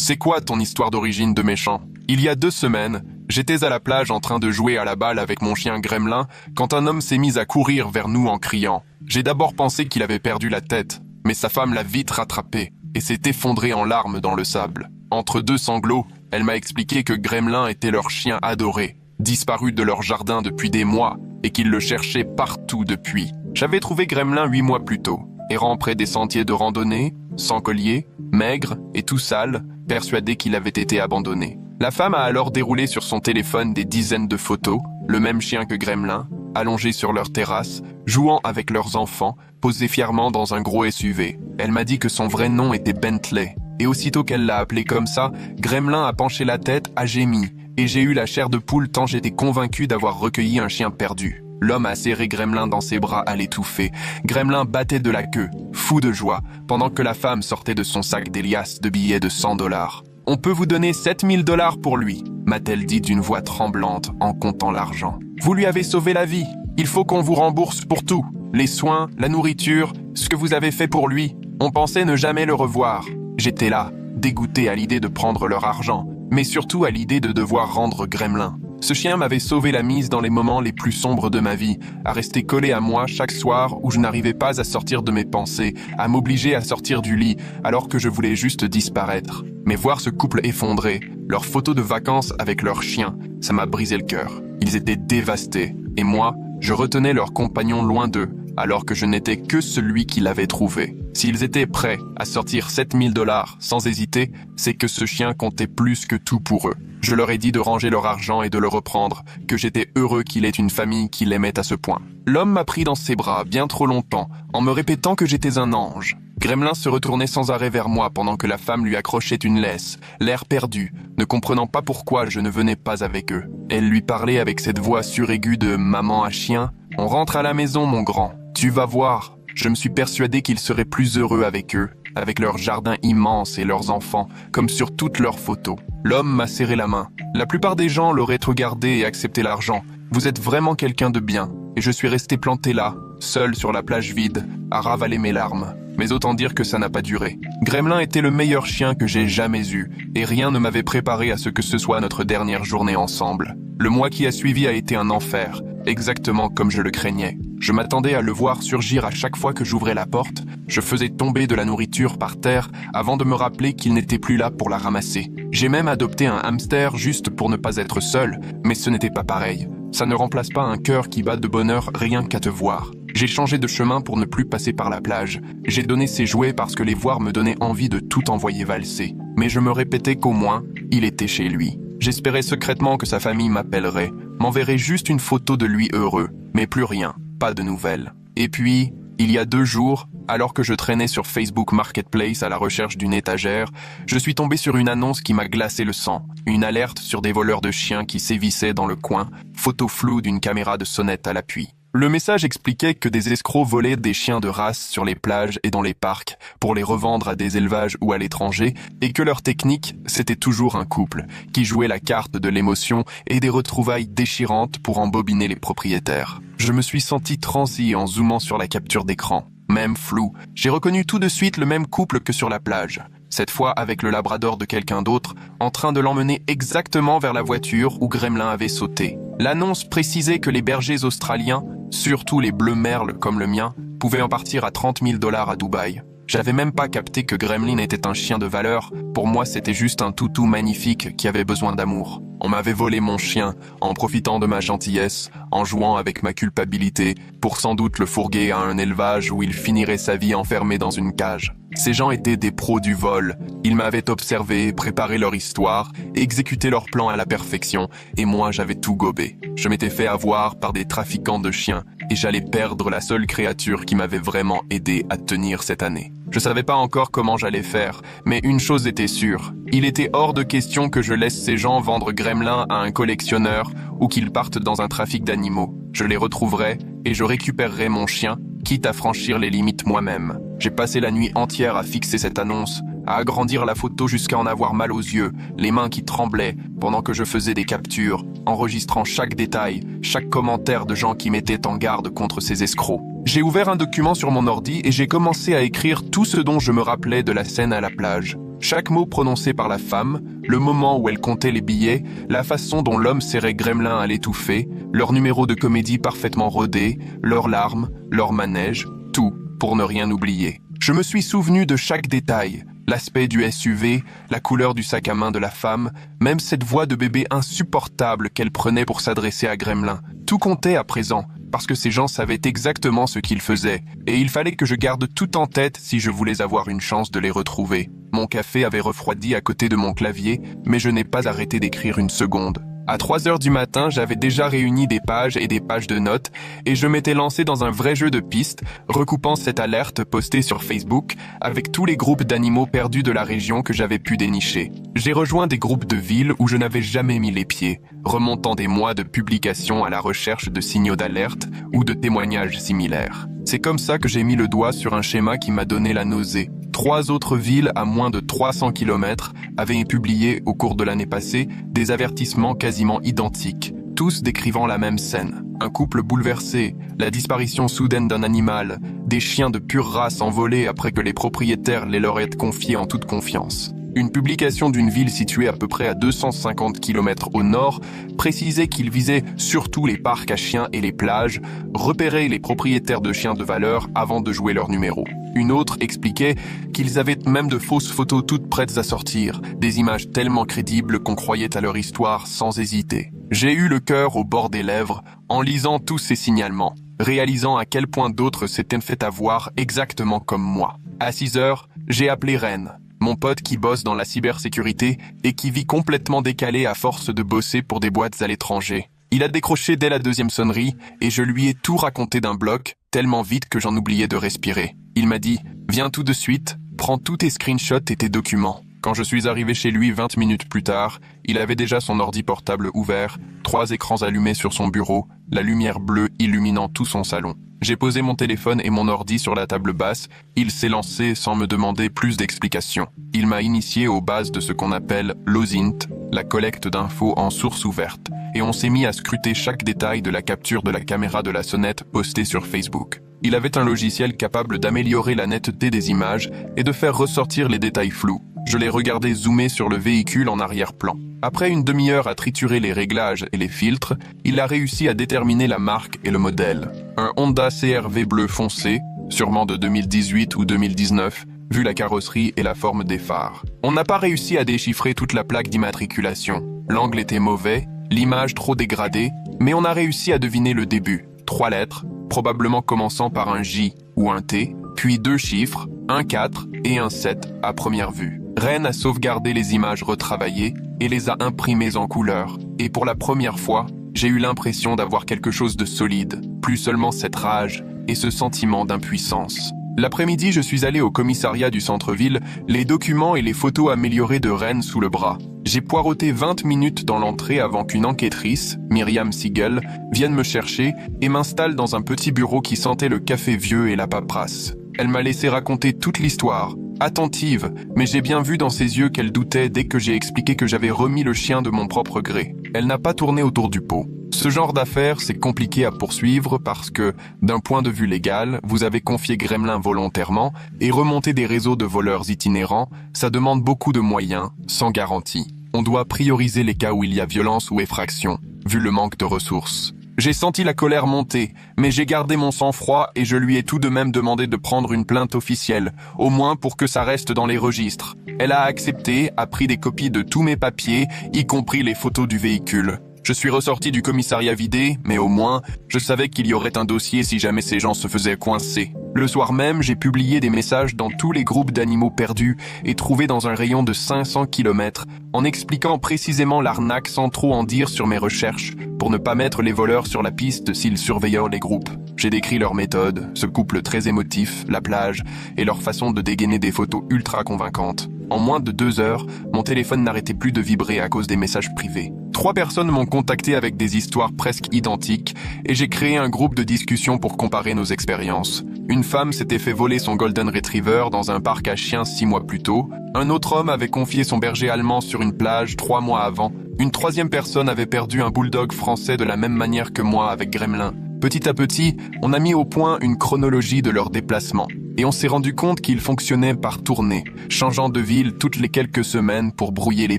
C'est quoi ton histoire d'origine de méchant? Il y a 2 semaines, j'étais à la plage en train de jouer à la balle avec mon chien Gremlin quand un homme s'est mis à courir vers nous en criant. J'ai d'abord pensé qu'il avait perdu la tête, mais sa femme l'a vite rattrapé et s'est effondrée en larmes dans le sable. Entre 2 sanglots, elle m'a expliqué que Gremlin était leur chien adoré, disparu de leur jardin depuis des mois et qu'ils le cherchaient partout depuis. J'avais trouvé Gremlin 8 mois plus tôt, errant près des sentiers de randonnée, sans collier, maigre et tout sale, persuadé qu'il avait été abandonné. La femme a alors déroulé sur son téléphone des dizaines de photos, le même chien que Gremlin, allongé sur leur terrasse, jouant avec leurs enfants, posé fièrement dans un gros SUV. Elle m'a dit que son vrai nom était Bentley, et aussitôt qu'elle l'a appelé comme ça, Gremlin a penché la tête, a gémi, et j'ai eu la chair de poule tant j'étais convaincu d'avoir recueilli un chien perdu. L'homme a serré Gremlin dans ses bras à l'étouffer. Gremlin battait de la queue, fou de joie, pendant que la femme sortait de son sac des liasses de billets de 100 $. « On peut vous donner 7000 $ pour lui », m'a-t-elle dit d'une voix tremblante en comptant l'argent. « Vous lui avez sauvé la vie. Il faut qu'on vous rembourse pour tout. Les soins, la nourriture, ce que vous avez fait pour lui. On pensait ne jamais le revoir. » J'étais là, dégoûté à l'idée de prendre leur argent, mais surtout à l'idée de devoir rendre Gremlin. Ce chien m'avait sauvé la mise dans les moments les plus sombres de ma vie, à rester collé à moi chaque soir où je n'arrivais pas à sortir de mes pensées, à m'obliger à sortir du lit alors que je voulais juste disparaître. Mais voir ce couple effondré, leurs photos de vacances avec leur chien, ça m'a brisé le cœur. Ils étaient dévastés, et moi, je retenais leur compagnon loin d'eux, alors que je n'étais que celui qui l'avait trouvé. S'ils étaient prêts à sortir 7000 $ sans hésiter, c'est que ce chien comptait plus que tout pour eux. Je leur ai dit de ranger leur argent et de le reprendre, que j'étais heureux qu'il ait une famille qui l'aimait à ce point. L'homme m'a pris dans ses bras bien trop longtemps, en me répétant que j'étais un ange. Gremlin se retournait sans arrêt vers moi pendant que la femme lui accrochait une laisse, l'air perdu, ne comprenant pas pourquoi je ne venais pas avec eux. Elle lui parlait avec cette voix suraiguë de maman à chien. « On rentre à la maison, mon grand. Tu vas voir. » Je me suis persuadé qu'ils seraient plus heureux avec eux, avec leur jardin immense et leurs enfants, comme sur toutes leurs photos. L'homme m'a serré la main. La plupart des gens l'auraient regardé et accepté l'argent. Vous êtes vraiment quelqu'un de bien. Et je suis resté planté là, seul sur la plage vide, à ravaler mes larmes. Mais autant dire que ça n'a pas duré. Gremlin était le meilleur chien que j'ai jamais eu, et rien ne m'avait préparé à ce que ce soit notre dernière journée ensemble. Le mois qui a suivi a été un enfer, exactement comme je le craignais. Je m'attendais à le voir surgir à chaque fois que j'ouvrais la porte. Je faisais tomber de la nourriture par terre avant de me rappeler qu'il n'était plus là pour la ramasser. J'ai même adopté un hamster juste pour ne pas être seul, mais ce n'était pas pareil. Ça ne remplace pas un cœur qui bat de bonheur rien qu'à te voir. J'ai changé de chemin pour ne plus passer par la plage. J'ai donné ses jouets parce que les voir me donnait envie de tout envoyer valser. Mais je me répétais qu'au moins, il était chez lui. J'espérais secrètement que sa famille m'appellerait, m'enverrait juste une photo de lui heureux, mais plus rien, pas de nouvelles. Et puis, il y a 2 jours, alors que je traînais sur Facebook Marketplace à la recherche d'une étagère, je suis tombé sur une annonce qui m'a glacé le sang. Une alerte sur des voleurs de chiens qui sévissaient dans le coin, photo floue d'une caméra de sonnette à l'appui. Le message expliquait que des escrocs volaient des chiens de race sur les plages et dans les parcs pour les revendre à des élevages ou à l'étranger et que leur technique, c'était toujours un couple qui jouait la carte de l'émotion et des retrouvailles déchirantes pour embobiner les propriétaires. Je me suis senti transi en zoomant sur la capture d'écran. Même flou, j'ai reconnu tout de suite le même couple que sur la plage. Cette fois avec le labrador de quelqu'un d'autre, en train de l'emmener exactement vers la voiture où Gremlin avait sauté. L'annonce précisait que les bergers australiens, surtout les bleus merles comme le mien, pouvaient en partir à 30 000 $ à Dubaï. J'avais même pas capté que Gremlin était un chien de valeur. Pour moi, c'était juste un toutou magnifique qui avait besoin d'amour. On m'avait volé mon chien, en profitant de ma gentillesse, en jouant avec ma culpabilité, pour sans doute le fourguer à un élevage où il finirait sa vie enfermé dans une cage. Ces gens étaient des pros du vol. Ils m'avaient observé, préparé leur histoire, exécuté leur plan à la perfection, et moi j'avais tout gobé. Je m'étais fait avoir par des trafiquants de chiens, et j'allais perdre la seule créature qui m'avait vraiment aidé à tenir cette année. Je savais pas encore comment j'allais faire, mais une chose était sûre. Il était hors de question que je laisse ces gens vendre Gremlin à un collectionneur ou qu'ils partent dans un trafic d'animaux. Je les retrouverai et je récupérerai mon chien, quitte à franchir les limites moi-même. J'ai passé la nuit entière à fixer cette annonce, à agrandir la photo jusqu'à en avoir mal aux yeux, les mains qui tremblaient pendant que je faisais des captures, enregistrant chaque détail, chaque commentaire de gens qui mettaient en garde contre ces escrocs. J'ai ouvert un document sur mon ordi et j'ai commencé à écrire tout ce dont je me rappelais de la scène à la plage. Chaque mot prononcé par la femme, le moment où elle comptait les billets, la façon dont l'homme serrait Gremlin à l'étouffer, leur numéro de comédie parfaitement rodé, leurs larmes, leur manège, tout pour ne rien oublier. Je me suis souvenu de chaque détail, l'aspect du SUV, la couleur du sac à main de la femme, même cette voix de bébé insupportable qu'elle prenait pour s'adresser à Gremlin. Tout comptait à présent, parce que ces gens savaient exactement ce qu'ils faisaient, et il fallait que je garde tout en tête si je voulais avoir une chance de les retrouver. Mon café avait refroidi à côté de mon clavier, mais je n'ai pas arrêté d'écrire une seconde. À 3 heures du matin, j'avais déjà réuni des pages et des pages de notes, et je m'étais lancé dans un vrai jeu de pistes, recoupant cette alerte postée sur Facebook avec tous les groupes d'animaux perdus de la région que j'avais pu dénicher. J'ai rejoint des groupes de villes où je n'avais jamais mis les pieds, remontant des mois de publications à la recherche de signaux d'alerte ou de témoignages similaires. C'est comme ça que j'ai mis le doigt sur un schéma qui m'a donné la nausée. 3 autres villes à moins de 300 km avaient publié au cours de l'année passée des avertissements quasiment identiques, tous décrivant la même scène. Un couple bouleversé, la disparition soudaine d'un animal, des chiens de pure race envolés après que les propriétaires les leur aient confiés en toute confiance. Une publication d'une ville située à peu près à 250 km au nord précisait qu'il visait surtout les parcs à chiens et les plages, repérait les propriétaires de chiens de valeur avant de jouer leur numéro. Une autre expliquait qu'ils avaient même de fausses photos toutes prêtes à sortir, des images tellement crédibles qu'on croyait à leur histoire sans hésiter. J'ai eu le cœur au bord des lèvres en lisant tous ces signalements, réalisant à quel point d'autres s'étaient fait avoir exactement comme moi. À 6 heures, j'ai appelé Ren, mon pote qui bosse dans la cybersécurité et qui vit complètement décalé à force de bosser pour des boîtes à l'étranger. Il a décroché dès la 2e sonnerie et je lui ai tout raconté d'un bloc, tellement vite que j'en oubliais de respirer. Il m'a dit « Viens tout de suite, prends tous tes screenshots et tes documents ». Quand je suis arrivé chez lui 20 minutes plus tard, il avait déjà son ordi portable ouvert, 3 écrans allumés sur son bureau, la lumière bleue illuminant tout son salon. J'ai posé mon téléphone et mon ordi sur la table basse, il s'est lancé sans me demander plus d'explications. Il m'a initié aux bases de ce qu'on appelle l'OSINT, la collecte d'infos en source ouverte, et on s'est mis à scruter chaque détail de la capture de la caméra de la sonnette postée sur Facebook. Il avait un logiciel capable d'améliorer la netteté des images et de faire ressortir les détails flous. Je l'ai regardé zoomer sur le véhicule en arrière-plan. Après une demi-heure à triturer les réglages et les filtres, il a réussi à déterminer la marque et le modèle. Un Honda CR-V bleu foncé, sûrement de 2018 ou 2019, vu la carrosserie et la forme des phares. On n'a pas réussi à déchiffrer toute la plaque d'immatriculation. L'angle était mauvais, l'image trop dégradée, mais on a réussi à deviner le début. 3 lettres, probablement commençant par un J ou un T, puis 2 chiffres, un 4 et un 7 à première vue. Ren a sauvegardé les images retravaillées et les a imprimées en couleur. Et pour la première fois, j'ai eu l'impression d'avoir quelque chose de solide, plus seulement cette rage et ce sentiment d'impuissance. L'après-midi, je suis allé au commissariat du centre-ville, les documents et les photos améliorées de Ren sous le bras. J'ai poireauté 20 minutes dans l'entrée avant qu'une enquêtrice, Myriam Siegel, vienne me chercher et m'installe dans un petit bureau qui sentait le café vieux et la paperasse. Elle m'a laissé raconter toute l'histoire, attentive, mais j'ai bien vu dans ses yeux qu'elle doutait dès que j'ai expliqué que j'avais remis le chien de mon propre gré. Elle n'a pas tourné autour du pot. Ce genre d'affaires, c'est compliqué à poursuivre parce que, d'un point de vue légal, vous avez confié Gremlin volontairement et remonter des réseaux de voleurs itinérants, ça demande beaucoup de moyens, sans garantie. On doit prioriser les cas où il y a violence ou effraction, vu le manque de ressources. J'ai senti la colère monter, mais j'ai gardé mon sang-froid et je lui ai tout de même demandé de prendre une plainte officielle, au moins pour que ça reste dans les registres. Elle a accepté, a pris des copies de tous mes papiers, y compris les photos du véhicule. Je suis ressorti du commissariat vidé, mais au moins, je savais qu'il y aurait un dossier si jamais ces gens se faisaient coincer. Le soir même, j'ai publié des messages dans tous les groupes d'animaux perdus et trouvés dans un rayon de 500 km, en expliquant précisément l'arnaque sans trop en dire sur mes recherches, pour ne pas mettre les voleurs sur la piste s'ils surveillèrent les groupes. J'ai décrit leur méthode, ce couple très émotif, la plage, et leur façon de dégainer des photos ultra convaincantes. En moins de 2 heures, mon téléphone n'arrêtait plus de vibrer à cause des messages privés. 3 personnes m'ont contacté avec des histoires presque identiques et j'ai créé un groupe de discussion pour comparer nos expériences. Une femme s'était fait voler son Golden Retriever dans un parc à chiens 6 mois plus tôt. Un autre homme avait confié son berger allemand sur une plage 3 mois avant. Une 3e personne avait perdu un bulldog français de la même manière que moi avec Gremlin. Petit à petit, on a mis au point une chronologie de leurs déplacements. et on s'est rendu compte qu'il fonctionnait par tournée, changeant de ville toutes les quelques semaines pour brouiller les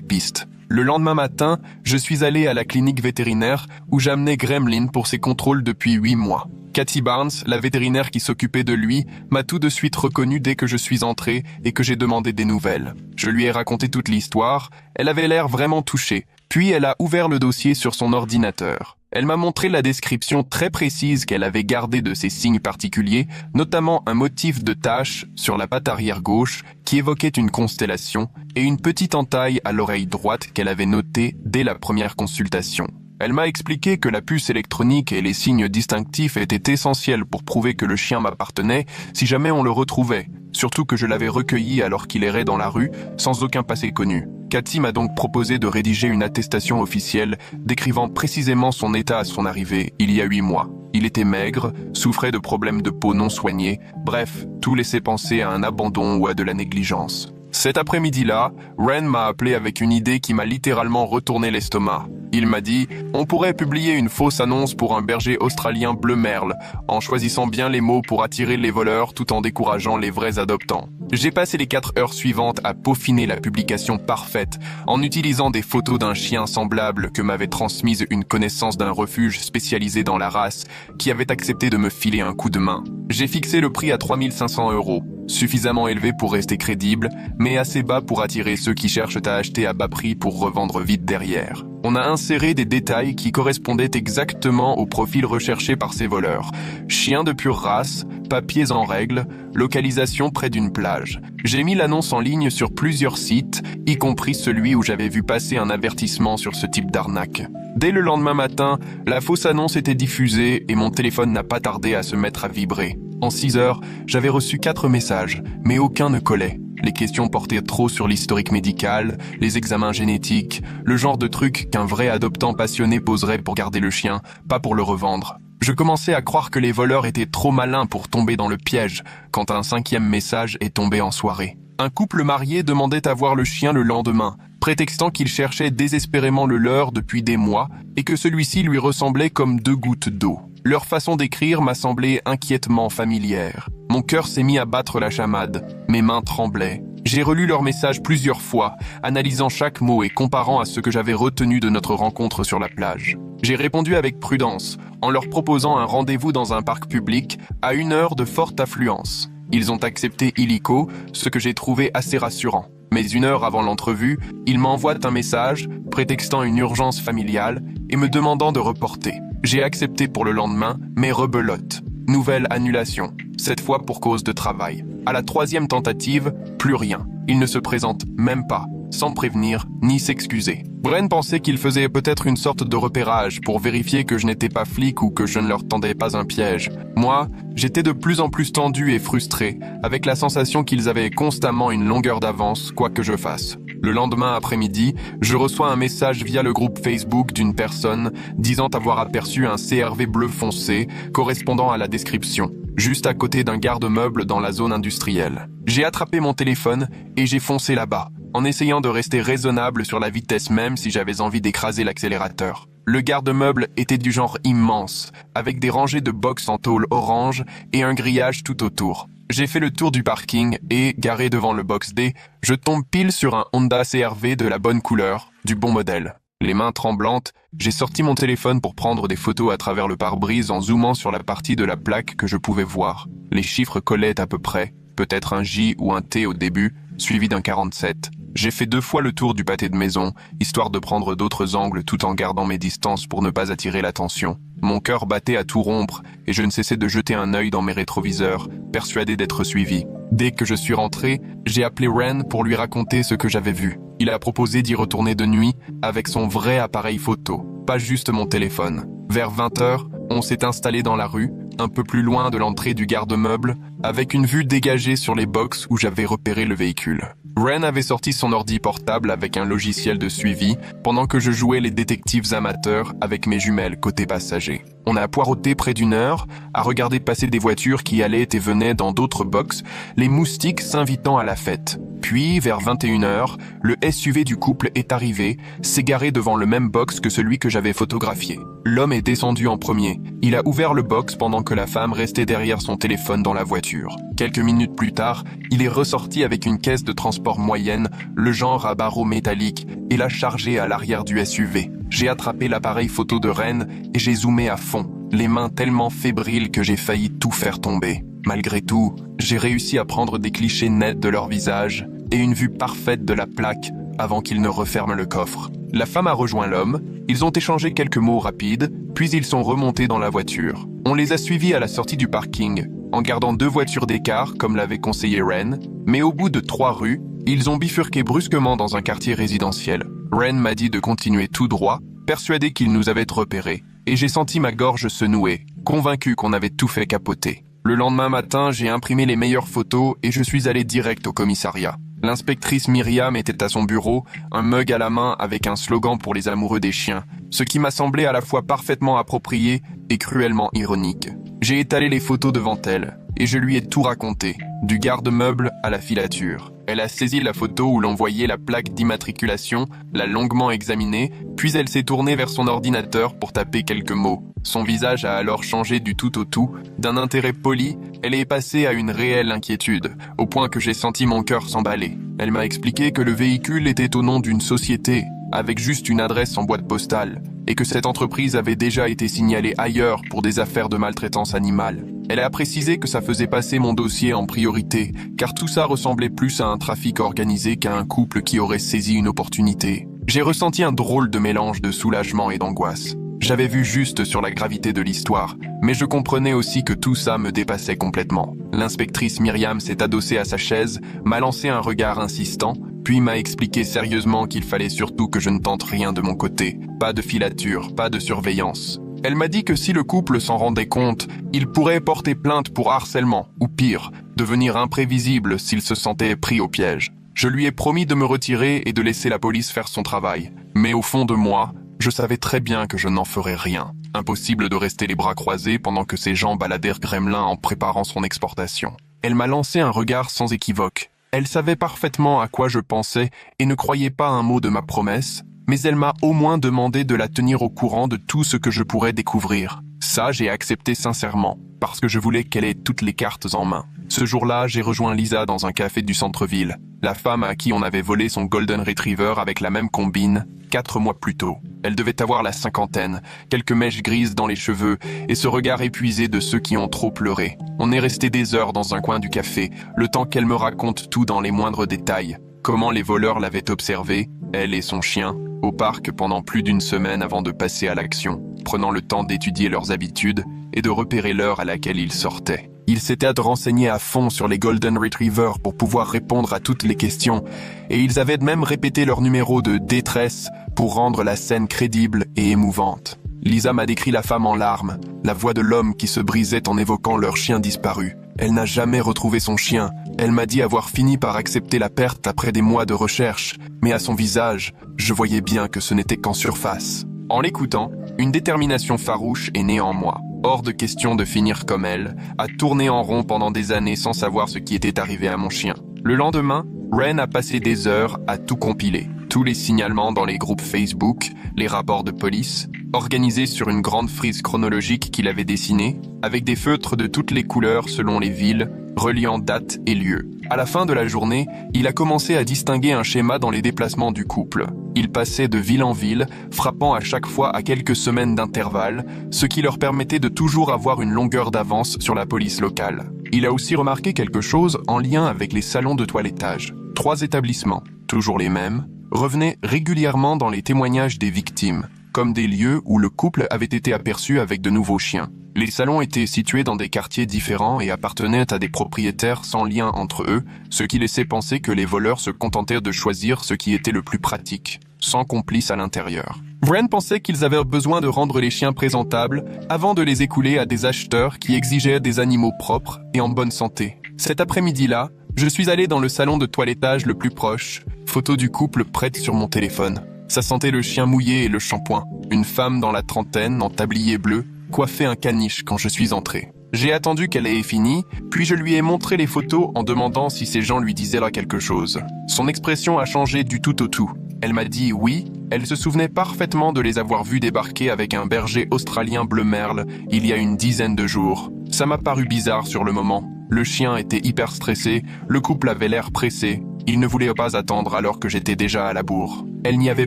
pistes. Le lendemain matin, je suis allé à la clinique vétérinaire où j'amenais Gremlin pour ses contrôles depuis 8 mois. Cathy Barnes, la vétérinaire qui s'occupait de lui, m'a tout de suite reconnu dès que je suis entré et que j'ai demandé des nouvelles. Je lui ai raconté toute l'histoire, elle avait l'air vraiment touchée, puis elle a ouvert le dossier sur son ordinateur. Elle m'a montré la description très précise qu'elle avait gardée de ses signes particuliers, notamment un motif de tache sur la patte arrière gauche qui évoquait une constellation et une petite entaille à l'oreille droite qu'elle avait notée dès la première consultation. Elle m'a expliqué que la puce électronique et les signes distinctifs étaient essentiels pour prouver que le chien m'appartenait si jamais on le retrouvait, surtout que je l'avais recueilli alors qu'il errait dans la rue sans aucun passé connu. Cathy m'a donc proposé de rédiger une attestation officielle décrivant précisément son état à son arrivée il y a 8 mois. Il était maigre, souffrait de problèmes de peau non soignés, bref, tout laissait penser à un abandon ou à de la négligence. Cet après-midi-là, Ren m'a appelé avec une idée qui m'a littéralement retourné l'estomac. Il m'a dit « On pourrait publier une fausse annonce pour un berger australien bleu merle, en choisissant bien les mots pour attirer les voleurs tout en décourageant les vrais adoptants. » J'ai passé les 4 heures suivantes à peaufiner la publication parfaite, en utilisant des photos d'un chien semblable que m'avait transmise une connaissance d'un refuge spécialisé dans la race, qui avait accepté de me filer un coup de main. J'ai fixé le prix à 3 500 €, suffisamment élevé pour rester crédible, mais assez bas pour attirer ceux qui cherchent à acheter à bas prix pour revendre vite derrière. On a inséré des détails qui correspondaient exactement au profil recherché par ces voleurs. Chien de pure race, papiers en règle, localisation près d'une plage. J'ai mis l'annonce en ligne sur plusieurs sites, y compris celui où j'avais vu passer un avertissement sur ce type d'arnaque. Dès le lendemain matin, la fausse annonce était diffusée et mon téléphone n'a pas tardé à se mettre à vibrer. En 6 heures, j'avais reçu 4 messages, mais aucun ne collait. Les questions portaient trop sur l'historique médical, les examens génétiques, le genre de truc qu'un vrai adoptant passionné poserait pour garder le chien, pas pour le revendre. Je commençais à croire que les voleurs étaient trop malins pour tomber dans le piège, quand un 5e message est tombé en soirée. Un couple marié demandait à voir le chien le lendemain, prétextant qu'il cherchait désespérément le leur depuis des mois et que celui-ci lui ressemblait comme 2 gouttes d'eau. Leur façon d'écrire m'a semblé inquiètement familière. Mon cœur s'est mis à battre la chamade. Mes mains tremblaient. J'ai relu leur message plusieurs fois, analysant chaque mot et comparant à ce que j'avais retenu de notre rencontre sur la plage. J'ai répondu avec prudence, en leur proposant un rendez-vous dans un parc public à 1 heure de forte affluence. Ils ont accepté illico, ce que j'ai trouvé assez rassurant. Mais 1 heure avant l'entrevue, ils m'envoient un message, prétextant une urgence familiale et me demandant de reporter. J'ai accepté pour le lendemain, mais rebelote. Nouvelle annulation, cette fois pour cause de travail. À la 3e tentative, plus rien. Ils ne se présentent même pas, sans prévenir ni s'excuser. Bren pensait qu'il faisait peut-être une sorte de repérage pour vérifier que je n'étais pas flic ou que je ne leur tendais pas un piège. Moi, j'étais de plus en plus tendu et frustré, avec la sensation qu'ils avaient constamment une longueur d'avance, quoi que je fasse. Le lendemain après-midi, je reçois un message via le groupe Facebook d'une personne disant avoir aperçu un CRV bleu foncé correspondant à la description, juste à côté d'un garde-meuble dans la zone industrielle. J'ai attrapé mon téléphone et j'ai foncé là-bas, en essayant de rester raisonnable sur la vitesse même si j'avais envie d'écraser l'accélérateur. Le garde-meuble était du genre immense, avec des rangées de box en tôle orange et un grillage tout autour. J'ai fait le tour du parking et, garé devant le box D, je tombe pile sur un Honda CR-V de la bonne couleur, du bon modèle. Les mains tremblantes, j'ai sorti mon téléphone pour prendre des photos à travers le pare-brise en zoomant sur la partie de la plaque que je pouvais voir. Les chiffres collaient à peu près, peut-être un J ou un T au début, suivi d'un 47. J'ai fait 2 fois le tour du pâté de maison, histoire de prendre d'autres angles tout en gardant mes distances pour ne pas attirer l'attention. Mon cœur battait à tout rompre et je ne cessais de jeter un œil dans mes rétroviseurs, persuadé d'être suivi. Dès que je suis rentré, j'ai appelé Ren pour lui raconter ce que j'avais vu. Il a proposé d'y retourner de nuit avec son vrai appareil photo, pas juste mon téléphone. Vers 20 h, on s'est installé dans la rue, un peu plus loin de l'entrée du garde-meuble, avec une vue dégagée sur les box où j'avais repéré le véhicule. Ren avait sorti son ordi portable avec un logiciel de suivi, pendant que je jouais les détectives amateurs avec mes jumelles côté passager. On a poireauté près d'une heure, à regarder passer des voitures qui allaient et venaient dans d'autres box, les moustiques s'invitant à la fête. Puis, vers 21h, le SUV du couple est arrivé, s'est garé devant le même box que celui que j'avais photographié. L'homme est descendu en premier. Il a ouvert le box pendant que la femme restait derrière son téléphone dans la voiture. Quelques minutes plus tard, il est ressorti avec une caisse de transport moyenne, le genre à barreaux métalliques, et l'a chargée à l'arrière du SUV. J'ai attrapé l'appareil photo de Ren et j'ai zoomé à fond, les mains tellement fébriles que j'ai failli tout faire tomber. Malgré tout, j'ai réussi à prendre des clichés nets de leur visage et une vue parfaite de la plaque avant qu'ils ne referment le coffre. La femme a rejoint l'homme, ils ont échangé quelques mots rapides, puis ils sont remontés dans la voiture. On les a suivis à la sortie du parking, en gardant 2 voitures d'écart comme l'avait conseillé Ren, mais au bout de 3 rues, ils ont bifurqué brusquement dans un quartier résidentiel. Ren m'a dit de continuer tout droit, persuadé qu'il nous avait repérés, et j'ai senti ma gorge se nouer, convaincu qu'on avait tout fait capoter. Le lendemain matin, j'ai imprimé les meilleures photos et je suis allé direct au commissariat. L'inspectrice Myriam était à son bureau, un mug à la main avec un slogan pour les amoureux des chiens, ce qui m'a semblé à la fois parfaitement approprié et cruellement ironique. J'ai étalé les photos devant elle, et je lui ai tout raconté, du garde-meuble à la filature. Elle a saisi la photo où l'on voyait la plaque d'immatriculation, l'a longuement examinée, puis elle s'est tournée vers son ordinateur pour taper quelques mots. Son visage a alors changé du tout au tout. D'un intérêt poli, elle est passée à une réelle inquiétude, au point que j'ai senti mon cœur s'emballer. Elle m'a expliqué que le véhicule était au nom d'une société, avec juste une adresse en boîte postale, et que cette entreprise avait déjà été signalée ailleurs pour des affaires de maltraitance animale. Elle a précisé que ça faisait passer mon dossier en priorité, car tout ça ressemblait plus à un trafic organisé qu'à un couple qui aurait saisi une opportunité. J'ai ressenti un drôle de mélange de soulagement et d'angoisse. J'avais vu juste sur la gravité de l'histoire, mais je comprenais aussi que tout ça me dépassait complètement. L'inspectrice Myriam s'est adossée à sa chaise, m'a lancé un regard insistant, puis m'a expliqué sérieusement qu'il fallait surtout que je ne tente rien de mon côté. Pas de filature, pas de surveillance. Elle m'a dit que si le couple s'en rendait compte, il pourrait porter plainte pour harcèlement, ou pire, devenir imprévisible s'il se sentait pris au piège. Je lui ai promis de me retirer et de laisser la police faire son travail. Mais au fond de moi, je savais très bien que je n'en ferais rien. Impossible de rester les bras croisés pendant que ces gens baladèrent Gremlin en préparant son exportation. Elle m'a lancé un regard sans équivoque. Elle savait parfaitement à quoi je pensais et ne croyait pas un mot de ma promesse, mais elle m'a au moins demandé de la tenir au courant de tout ce que je pourrais découvrir. Ça, j'ai accepté sincèrement, parce que je voulais qu'elle ait toutes les cartes en main. Ce jour-là, j'ai rejoint Lisa dans un café du centre-ville, la femme à qui on avait volé son Golden Retriever avec la même combine, 4 mois plus tôt. Elle devait avoir la 50aine, quelques mèches grises dans les cheveux et ce regard épuisé de ceux qui ont trop pleuré. On est resté des heures dans un coin du café, le temps qu'elle me raconte tout dans les moindres détails. Comment les voleurs l'avaient observée, elle et son chien, au parc pendant plus d'une semaine avant de passer à l'action, prenant le temps d'étudier leurs habitudes et de repérer l'heure à laquelle ils sortaient. Ils s'étaient renseignés à fond sur les Golden Retriever pour pouvoir répondre à toutes les questions, et ils avaient même répété leur numéro de détresse pour rendre la scène crédible et émouvante. Lisa m'a décrit la femme en larmes, la voix de l'homme qui se brisait en évoquant leur chien disparu. Elle n'a jamais retrouvé son chien. Elle m'a dit avoir fini par accepter la perte après des mois de recherche, mais à son visage, je voyais bien que ce n'était qu'en surface. En l'écoutant, une détermination farouche est née en moi. Hors de question de finir comme elle, à tourner en rond pendant des années sans savoir ce qui était arrivé à mon chien. Le lendemain, Ren a passé des heures à tout compiler. Tous les signalements dans les groupes Facebook, les rapports de police, organisés sur une grande frise chronologique qu'il avait dessinée, avec des feutres de toutes les couleurs selon les villes, reliant date et lieu. À la fin de la journée, il a commencé à distinguer un schéma dans les déplacements du couple. Il passait de ville en ville, frappant à chaque fois à quelques semaines d'intervalle, ce qui leur permettait de toujours avoir une longueur d'avance sur la police locale. Il a aussi remarqué quelque chose en lien avec les salons de toilettage. 3 établissements, toujours les mêmes, revenaient régulièrement dans les témoignages des victimes, comme des lieux où le couple avait été aperçu avec de nouveaux chiens. Les salons étaient situés dans des quartiers différents et appartenaient à des propriétaires sans lien entre eux, ce qui laissait penser que les voleurs se contentaient de choisir ce qui était le plus pratique, sans complice à l'intérieur. Ren pensait qu'ils avaient besoin de rendre les chiens présentables avant de les écouler à des acheteurs qui exigeaient des animaux propres et en bonne santé. Cet après-midi-là, je suis allé dans le salon de toilettage le plus proche, photo du couple prête sur mon téléphone. Ça sentait le chien mouillé et le shampoing. Une femme dans la trentaine, en tablier bleu, coiffait un caniche quand je suis entré. J'ai attendu qu'elle ait fini, puis je lui ai montré les photos en demandant si ces gens lui disaient là quelque chose. Son expression a changé du tout au tout. Elle m'a dit oui, elle se souvenait parfaitement de les avoir vus débarquer avec un berger australien bleu merle il y a une dizaine de jours. Ça m'a paru bizarre sur le moment. Le chien était hyper stressé, le couple avait l'air pressé. Il ne voulait pas attendre alors que j'étais déjà à la bourre. Elle n'y avait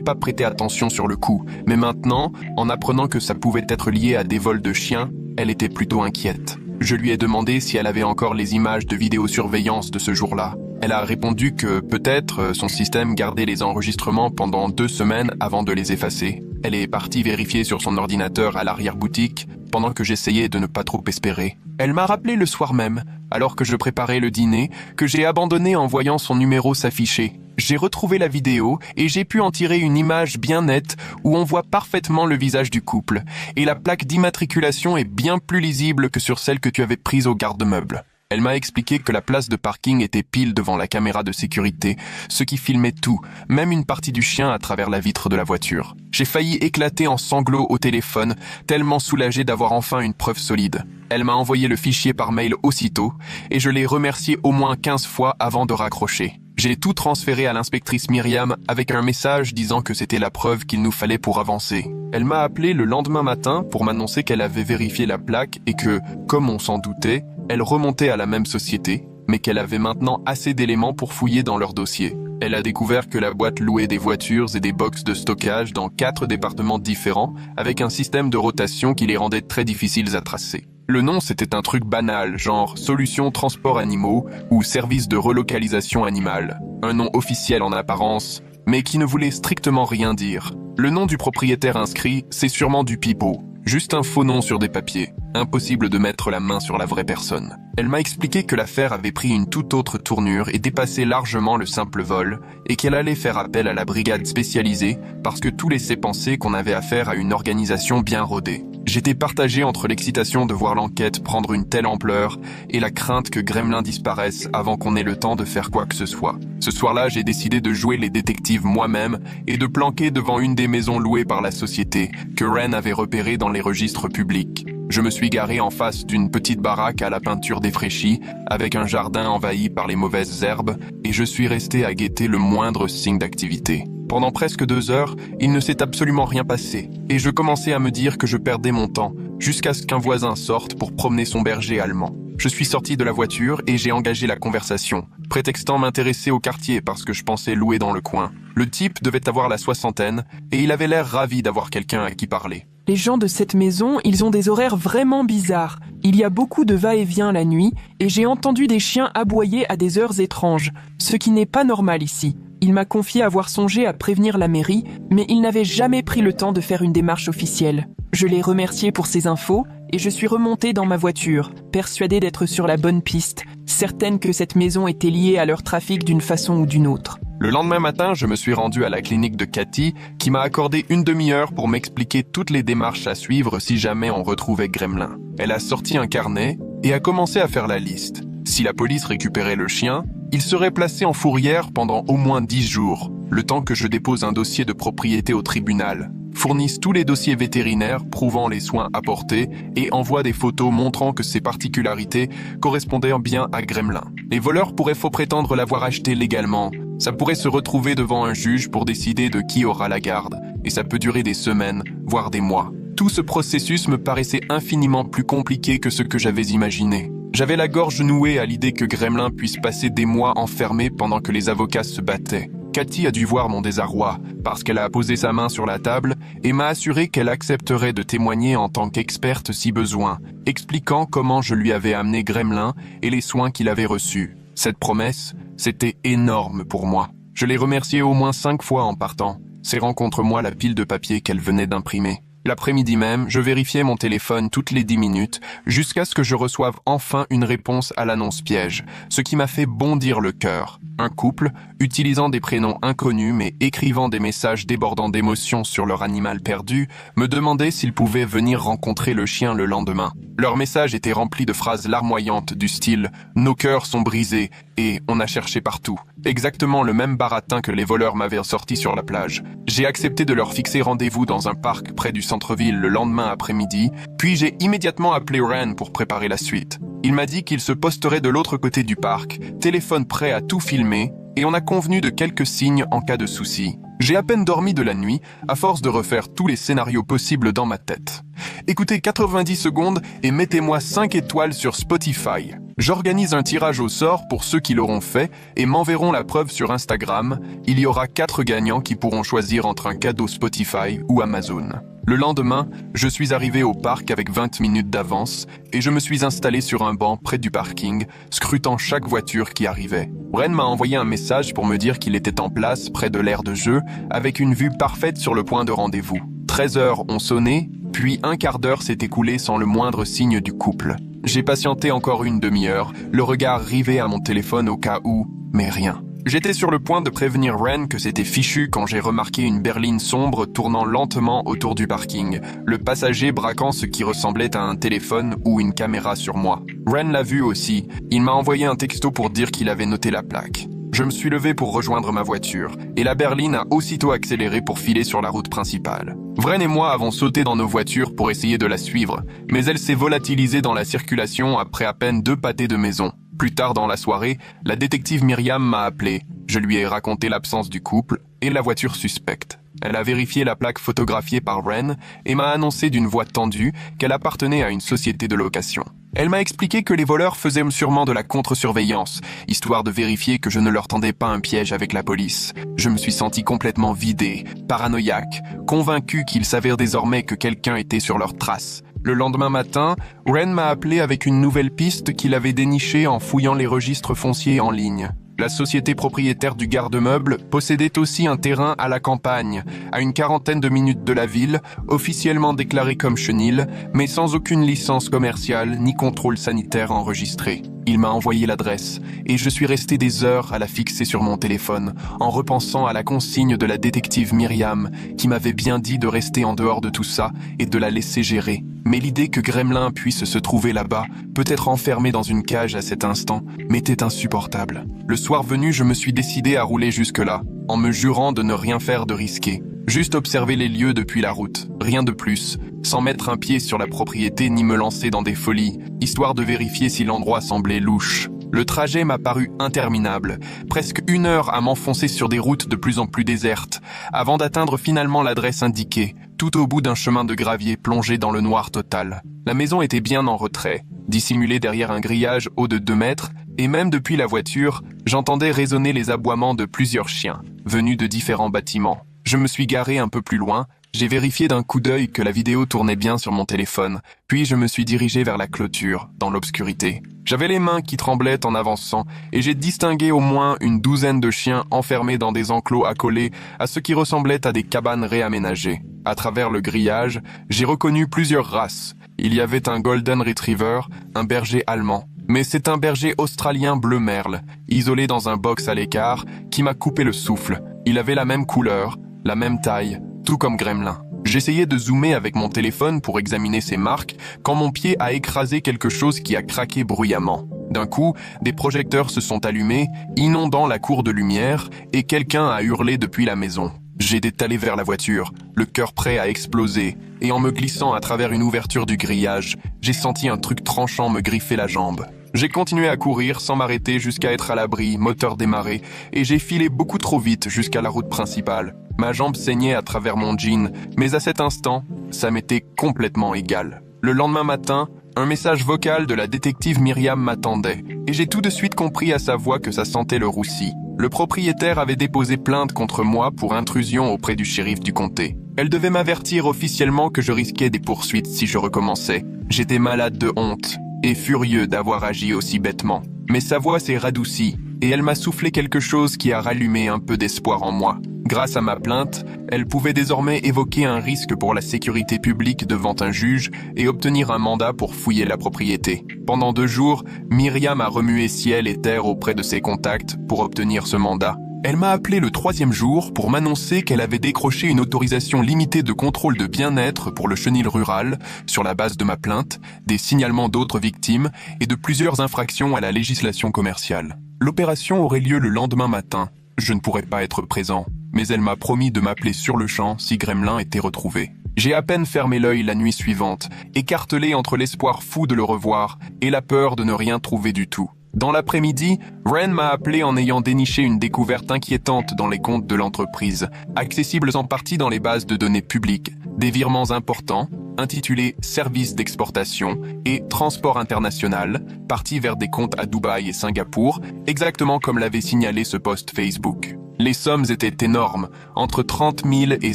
pas prêté attention sur le coup, mais maintenant, en apprenant que ça pouvait être lié à des vols de chiens, elle était plutôt inquiète. Je lui ai demandé si elle avait encore les images de vidéosurveillance de ce jour-là. Elle a répondu que peut-être son système gardait les enregistrements pendant 2 semaines avant de les effacer. Elle est partie vérifier sur son ordinateur à l'arrière-boutique pendant que j'essayais de ne pas trop espérer. Elle m'a rappelé le soir même, alors que je préparais le dîner, que j'ai abandonné en voyant son numéro s'afficher. J'ai retrouvé la vidéo et j'ai pu en tirer une image bien nette où on voit parfaitement le visage du couple. Et la plaque d'immatriculation est bien plus lisible que sur celle que tu avais prise au garde-meuble. Elle m'a expliqué que la place de parking était pile devant la caméra de sécurité, ce qui filmait tout, même une partie du chien à travers la vitre de la voiture. J'ai failli éclater en sanglots au téléphone, tellement soulagé d'avoir enfin une preuve solide. Elle m'a envoyé le fichier par mail aussitôt, et je l'ai remercié au moins 15 fois avant de raccrocher. J'ai tout transféré à l'inspectrice Myriam avec un message disant que c'était la preuve qu'il nous fallait pour avancer. Elle m'a appelé le lendemain matin pour m'annoncer qu'elle avait vérifié la plaque et que, comme on s'en doutait, elle remontait à la même société, mais qu'elle avait maintenant assez d'éléments pour fouiller dans leur dossier. Elle a découvert que la boîte louait des voitures et des box de stockage dans 4 départements différents, avec un système de rotation qui les rendait très difficiles à tracer. Le nom, c'était un truc banal, genre Solution Transport Animaux ou Service de relocalisation animale. Un nom officiel en apparence, mais qui ne voulait strictement rien dire. Le nom du propriétaire inscrit, c'est sûrement du pipeau. Juste un faux nom sur des papiers. Impossible de mettre la main sur la vraie personne. Elle m'a expliqué que l'affaire avait pris une toute autre tournure et dépassait largement le simple vol, et qu'elle allait faire appel à la brigade spécialisée parce que tout laissait penser qu'on avait affaire à une organisation bien rodée. J'étais partagé entre l'excitation de voir l'enquête prendre une telle ampleur et la crainte que Gremlin disparaisse avant qu'on ait le temps de faire quoi que ce soit. Ce soir-là, j'ai décidé de jouer les détectives moi-même et de planquer devant une des maisons louées par la société que Ren avait repérées dans les registres publics. Je me suis garé en face d'une petite baraque à la peinture défraîchie, avec un jardin envahi par les mauvaises herbes, et je suis resté à guetter le moindre signe d'activité. Pendant presque 2 heures, il ne s'est absolument rien passé, et je commençais à me dire que je perdais mon temps, jusqu'à ce qu'un voisin sorte pour promener son berger allemand. Je suis sorti de la voiture et j'ai engagé la conversation, prétextant m'intéresser au quartier parce que je pensais louer dans le coin. Le type devait avoir la 60aine, et il avait l'air ravi d'avoir quelqu'un à qui parler. Les gens de cette maison, ils ont des horaires vraiment bizarres. Il y a beaucoup de va-et-vient la nuit, et j'ai entendu des chiens aboyer à des heures étranges, ce qui n'est pas normal ici. Il m'a confié avoir songé à prévenir la mairie, mais il n'avait jamais pris le temps de faire une démarche officielle. Je l'ai remercié pour ces infos, et je suis remonté dans ma voiture, persuadé d'être sur la bonne piste, certaine que cette maison était liée à leur trafic d'une façon ou d'une autre. Le lendemain matin, je me suis rendu à la clinique de Cathy, qui m'a accordé une demi-heure pour m'expliquer toutes les démarches à suivre si jamais on retrouvait Gremlin. Elle a sorti un carnet et a commencé à faire la liste. Si la police récupérait le chien, il serait placé en fourrière pendant au moins 10 jours, le temps que je dépose un dossier de propriété au tribunal, fournisse tous les dossiers vétérinaires prouvant les soins apportés et envoie des photos montrant que ses particularités correspondaient bien à Gremlin. Les voleurs pourraient faux prétendre l'avoir acheté légalement. Ça pourrait se retrouver devant un juge pour décider de qui aura la garde, et ça peut durer des semaines, voire des mois. Tout ce processus me paraissait infiniment plus compliqué que ce que j'avais imaginé. J'avais la gorge nouée à l'idée que Gremlin puisse passer des mois enfermé pendant que les avocats se battaient. Cathy a dû voir mon désarroi, parce qu'elle a posé sa main sur la table et m'a assuré qu'elle accepterait de témoigner en tant qu'experte si besoin, expliquant comment je lui avais amené Gremlin et les soins qu'il avait reçus. Cette promesse, c'était énorme pour moi. Je l'ai remerciée au moins 5 fois en partant, serrant contre moi la pile de papier qu'elle venait d'imprimer. L'après-midi même, je vérifiais mon téléphone toutes les 10 minutes, jusqu'à ce que je reçoive enfin une réponse à l'annonce piège, ce qui m'a fait bondir le cœur. Un couple, utilisant des prénoms inconnus mais écrivant des messages débordant d'émotions sur leur animal perdu, me demandait s'ils pouvaient venir rencontrer le chien le lendemain. Leur message était rempli de phrases larmoyantes du style « Nos cœurs sont brisés » et « On a cherché partout ». exactement le même baratin que les voleurs m'avaient sorti sur la plage. J'ai accepté de leur fixer rendez-vous dans un parc près du centre-ville le lendemain après-midi, puis j'ai immédiatement appelé Ren pour préparer la suite. Il m'a dit qu'il se posterait de l'autre côté du parc, téléphone prêt à tout filmer, et on a convenu de quelques signes en cas de souci. J'ai à peine dormi de la nuit, à force de refaire tous les scénarios possibles dans ma tête. Écoutez 90 secondes et mettez-moi 5 étoiles sur Spotify. J'organise un tirage au sort pour ceux qui l'auront fait et m'enverront la preuve sur Instagram. Il y aura 4 gagnants qui pourront choisir entre un cadeau Spotify ou Amazon. Le lendemain, je suis arrivé au parc avec 20 minutes d'avance et je me suis installé sur un banc près du parking, scrutant chaque voiture qui arrivait. Ren m'a envoyé un message pour me dire qu'il était en place près de l'aire de jeu, avec une vue parfaite sur le point de rendez-vous. 13 heures ont sonné, puis un quart d'heure s'est écoulé sans le moindre signe du couple. J'ai patienté encore une demi-heure, le regard rivé à mon téléphone au cas où, mais rien. J'étais sur le point de prévenir Ren que c'était fichu quand j'ai remarqué une berline sombre tournant lentement autour du parking, le passager braquant ce qui ressemblait à un téléphone ou une caméra sur moi. Ren l'a vu aussi, il m'a envoyé un texto pour dire qu'il avait noté la plaque. Je me suis levé pour rejoindre ma voiture, et la berline a aussitôt accéléré pour filer sur la route principale. Vren et moi avons sauté dans nos voitures pour essayer de la suivre, mais elle s'est volatilisée dans la circulation après à peine 2 pâtés de maison. Plus tard dans la soirée, la détective Myriam m'a appelé. Je lui ai raconté l'absence du couple et la voiture suspecte. Elle a vérifié la plaque photographiée par Ren et m'a annoncé d'une voix tendue qu'elle appartenait à une société de location. Elle m'a expliqué que les voleurs faisaient sûrement de la contre-surveillance, histoire de vérifier que je ne leur tendais pas un piège avec la police. Je me suis senti complètement vidé, paranoïaque, convaincu qu'il s'avère désormais que quelqu'un était sur leurs traces. Le lendemain matin, Ren m'a appelé avec une nouvelle piste qu'il avait dénichée en fouillant les registres fonciers en ligne. La société propriétaire du garde-meubles possédait aussi un terrain à la campagne, à une 40aine de minutes de la ville, officiellement déclaré comme chenil, mais sans aucune licence commerciale ni contrôle sanitaire enregistré. Il m'a envoyé l'adresse, et je suis resté des heures à la fixer sur mon téléphone, en repensant à la consigne de la détective Myriam, qui m'avait bien dit de rester en dehors de tout ça et de la laisser gérer. Mais l'idée que Gremlin puisse se trouver là-bas, peut-être enfermé dans une cage à cet instant, m'était insupportable. Le soir venu, je me suis décidé à rouler jusque-là, en me jurant de ne rien faire de risqué. Juste observer les lieux depuis la route, rien de plus, sans mettre un pied sur la propriété ni me lancer dans des folies, histoire de vérifier si l'endroit semblait louche. Le trajet m'a paru interminable, presque 1 heure à m'enfoncer sur des routes de plus en plus désertes, avant d'atteindre finalement l'adresse indiquée, tout au bout d'un chemin de gravier plongé dans le noir total. La maison était bien en retrait, dissimulée derrière un grillage haut de 2 mètres, et même depuis la voiture, j'entendais résonner les aboiements de plusieurs chiens, venus de différents bâtiments. Je me suis garé un peu plus loin, j'ai vérifié d'un coup d'œil que la vidéo tournait bien sur mon téléphone, puis je me suis dirigé vers la clôture, dans l'obscurité. J'avais les mains qui tremblaient en avançant, et j'ai distingué au moins une 12aine de chiens enfermés dans des enclos accolés à ce qui ressemblait à des cabanes réaménagées. À travers le grillage, j'ai reconnu plusieurs races. Il y avait un Golden Retriever, un berger allemand. Mais c'est un berger australien bleu merle, isolé dans un box à l'écart, qui m'a coupé le souffle. Il avait la même couleur, la même taille, tout comme Gremlin. J'essayais de zoomer avec mon téléphone pour examiner ses marques quand mon pied a écrasé quelque chose qui a craqué bruyamment. D'un coup, des projecteurs se sont allumés, inondant la cour de lumière, et quelqu'un a hurlé depuis la maison. J'ai détalé vers la voiture, le cœur prêt à exploser, et en me glissant à travers une ouverture du grillage, j'ai senti un truc tranchant me griffer la jambe. J'ai continué à courir sans m'arrêter jusqu'à être à l'abri, moteur démarré, et j'ai filé beaucoup trop vite jusqu'à la route principale. Ma jambe saignait à travers mon jean, mais à cet instant, ça m'était complètement égal. Le lendemain matin, un message vocal de la détective Myriam m'attendait, et j'ai tout de suite compris à sa voix que ça sentait le roussi. Le propriétaire avait déposé plainte contre moi pour intrusion auprès du shérif du comté. Elle devait m'avertir officiellement que je risquais des poursuites si je recommençais. J'étais malade de honte et furieux d'avoir agi aussi bêtement. Mais sa voix s'est radoucie et elle m'a soufflé quelque chose qui a rallumé un peu d'espoir en moi. Grâce à ma plainte, elle pouvait désormais évoquer un risque pour la sécurité publique devant un juge et obtenir un mandat pour fouiller la propriété. Pendant 2 jours, Myriam a remué ciel et terre auprès de ses contacts pour obtenir ce mandat. Elle m'a appelé le 3e jour pour m'annoncer qu'elle avait décroché une autorisation limitée de contrôle de bien-être pour le chenil rural sur la base de ma plainte, des signalements d'autres victimes et de plusieurs infractions à la législation commerciale. L'opération aurait lieu le lendemain matin. Je ne pourrais pas être présent, mais elle m'a promis de m'appeler sur le champ si Gremlin était retrouvé. J'ai à peine fermé l'œil la nuit suivante, écartelé entre l'espoir fou de le revoir et la peur de ne rien trouver du tout. Dans l'après-midi, Ren m'a appelé en ayant déniché une découverte inquiétante dans les comptes de l'entreprise, accessibles en partie dans les bases de données publiques, des virements importants, intitulés Services d'exportation et Transport international, partis vers des comptes à Dubaï et Singapour, exactement comme l'avait signalé ce post Facebook. Les sommes étaient énormes, entre 30 000 et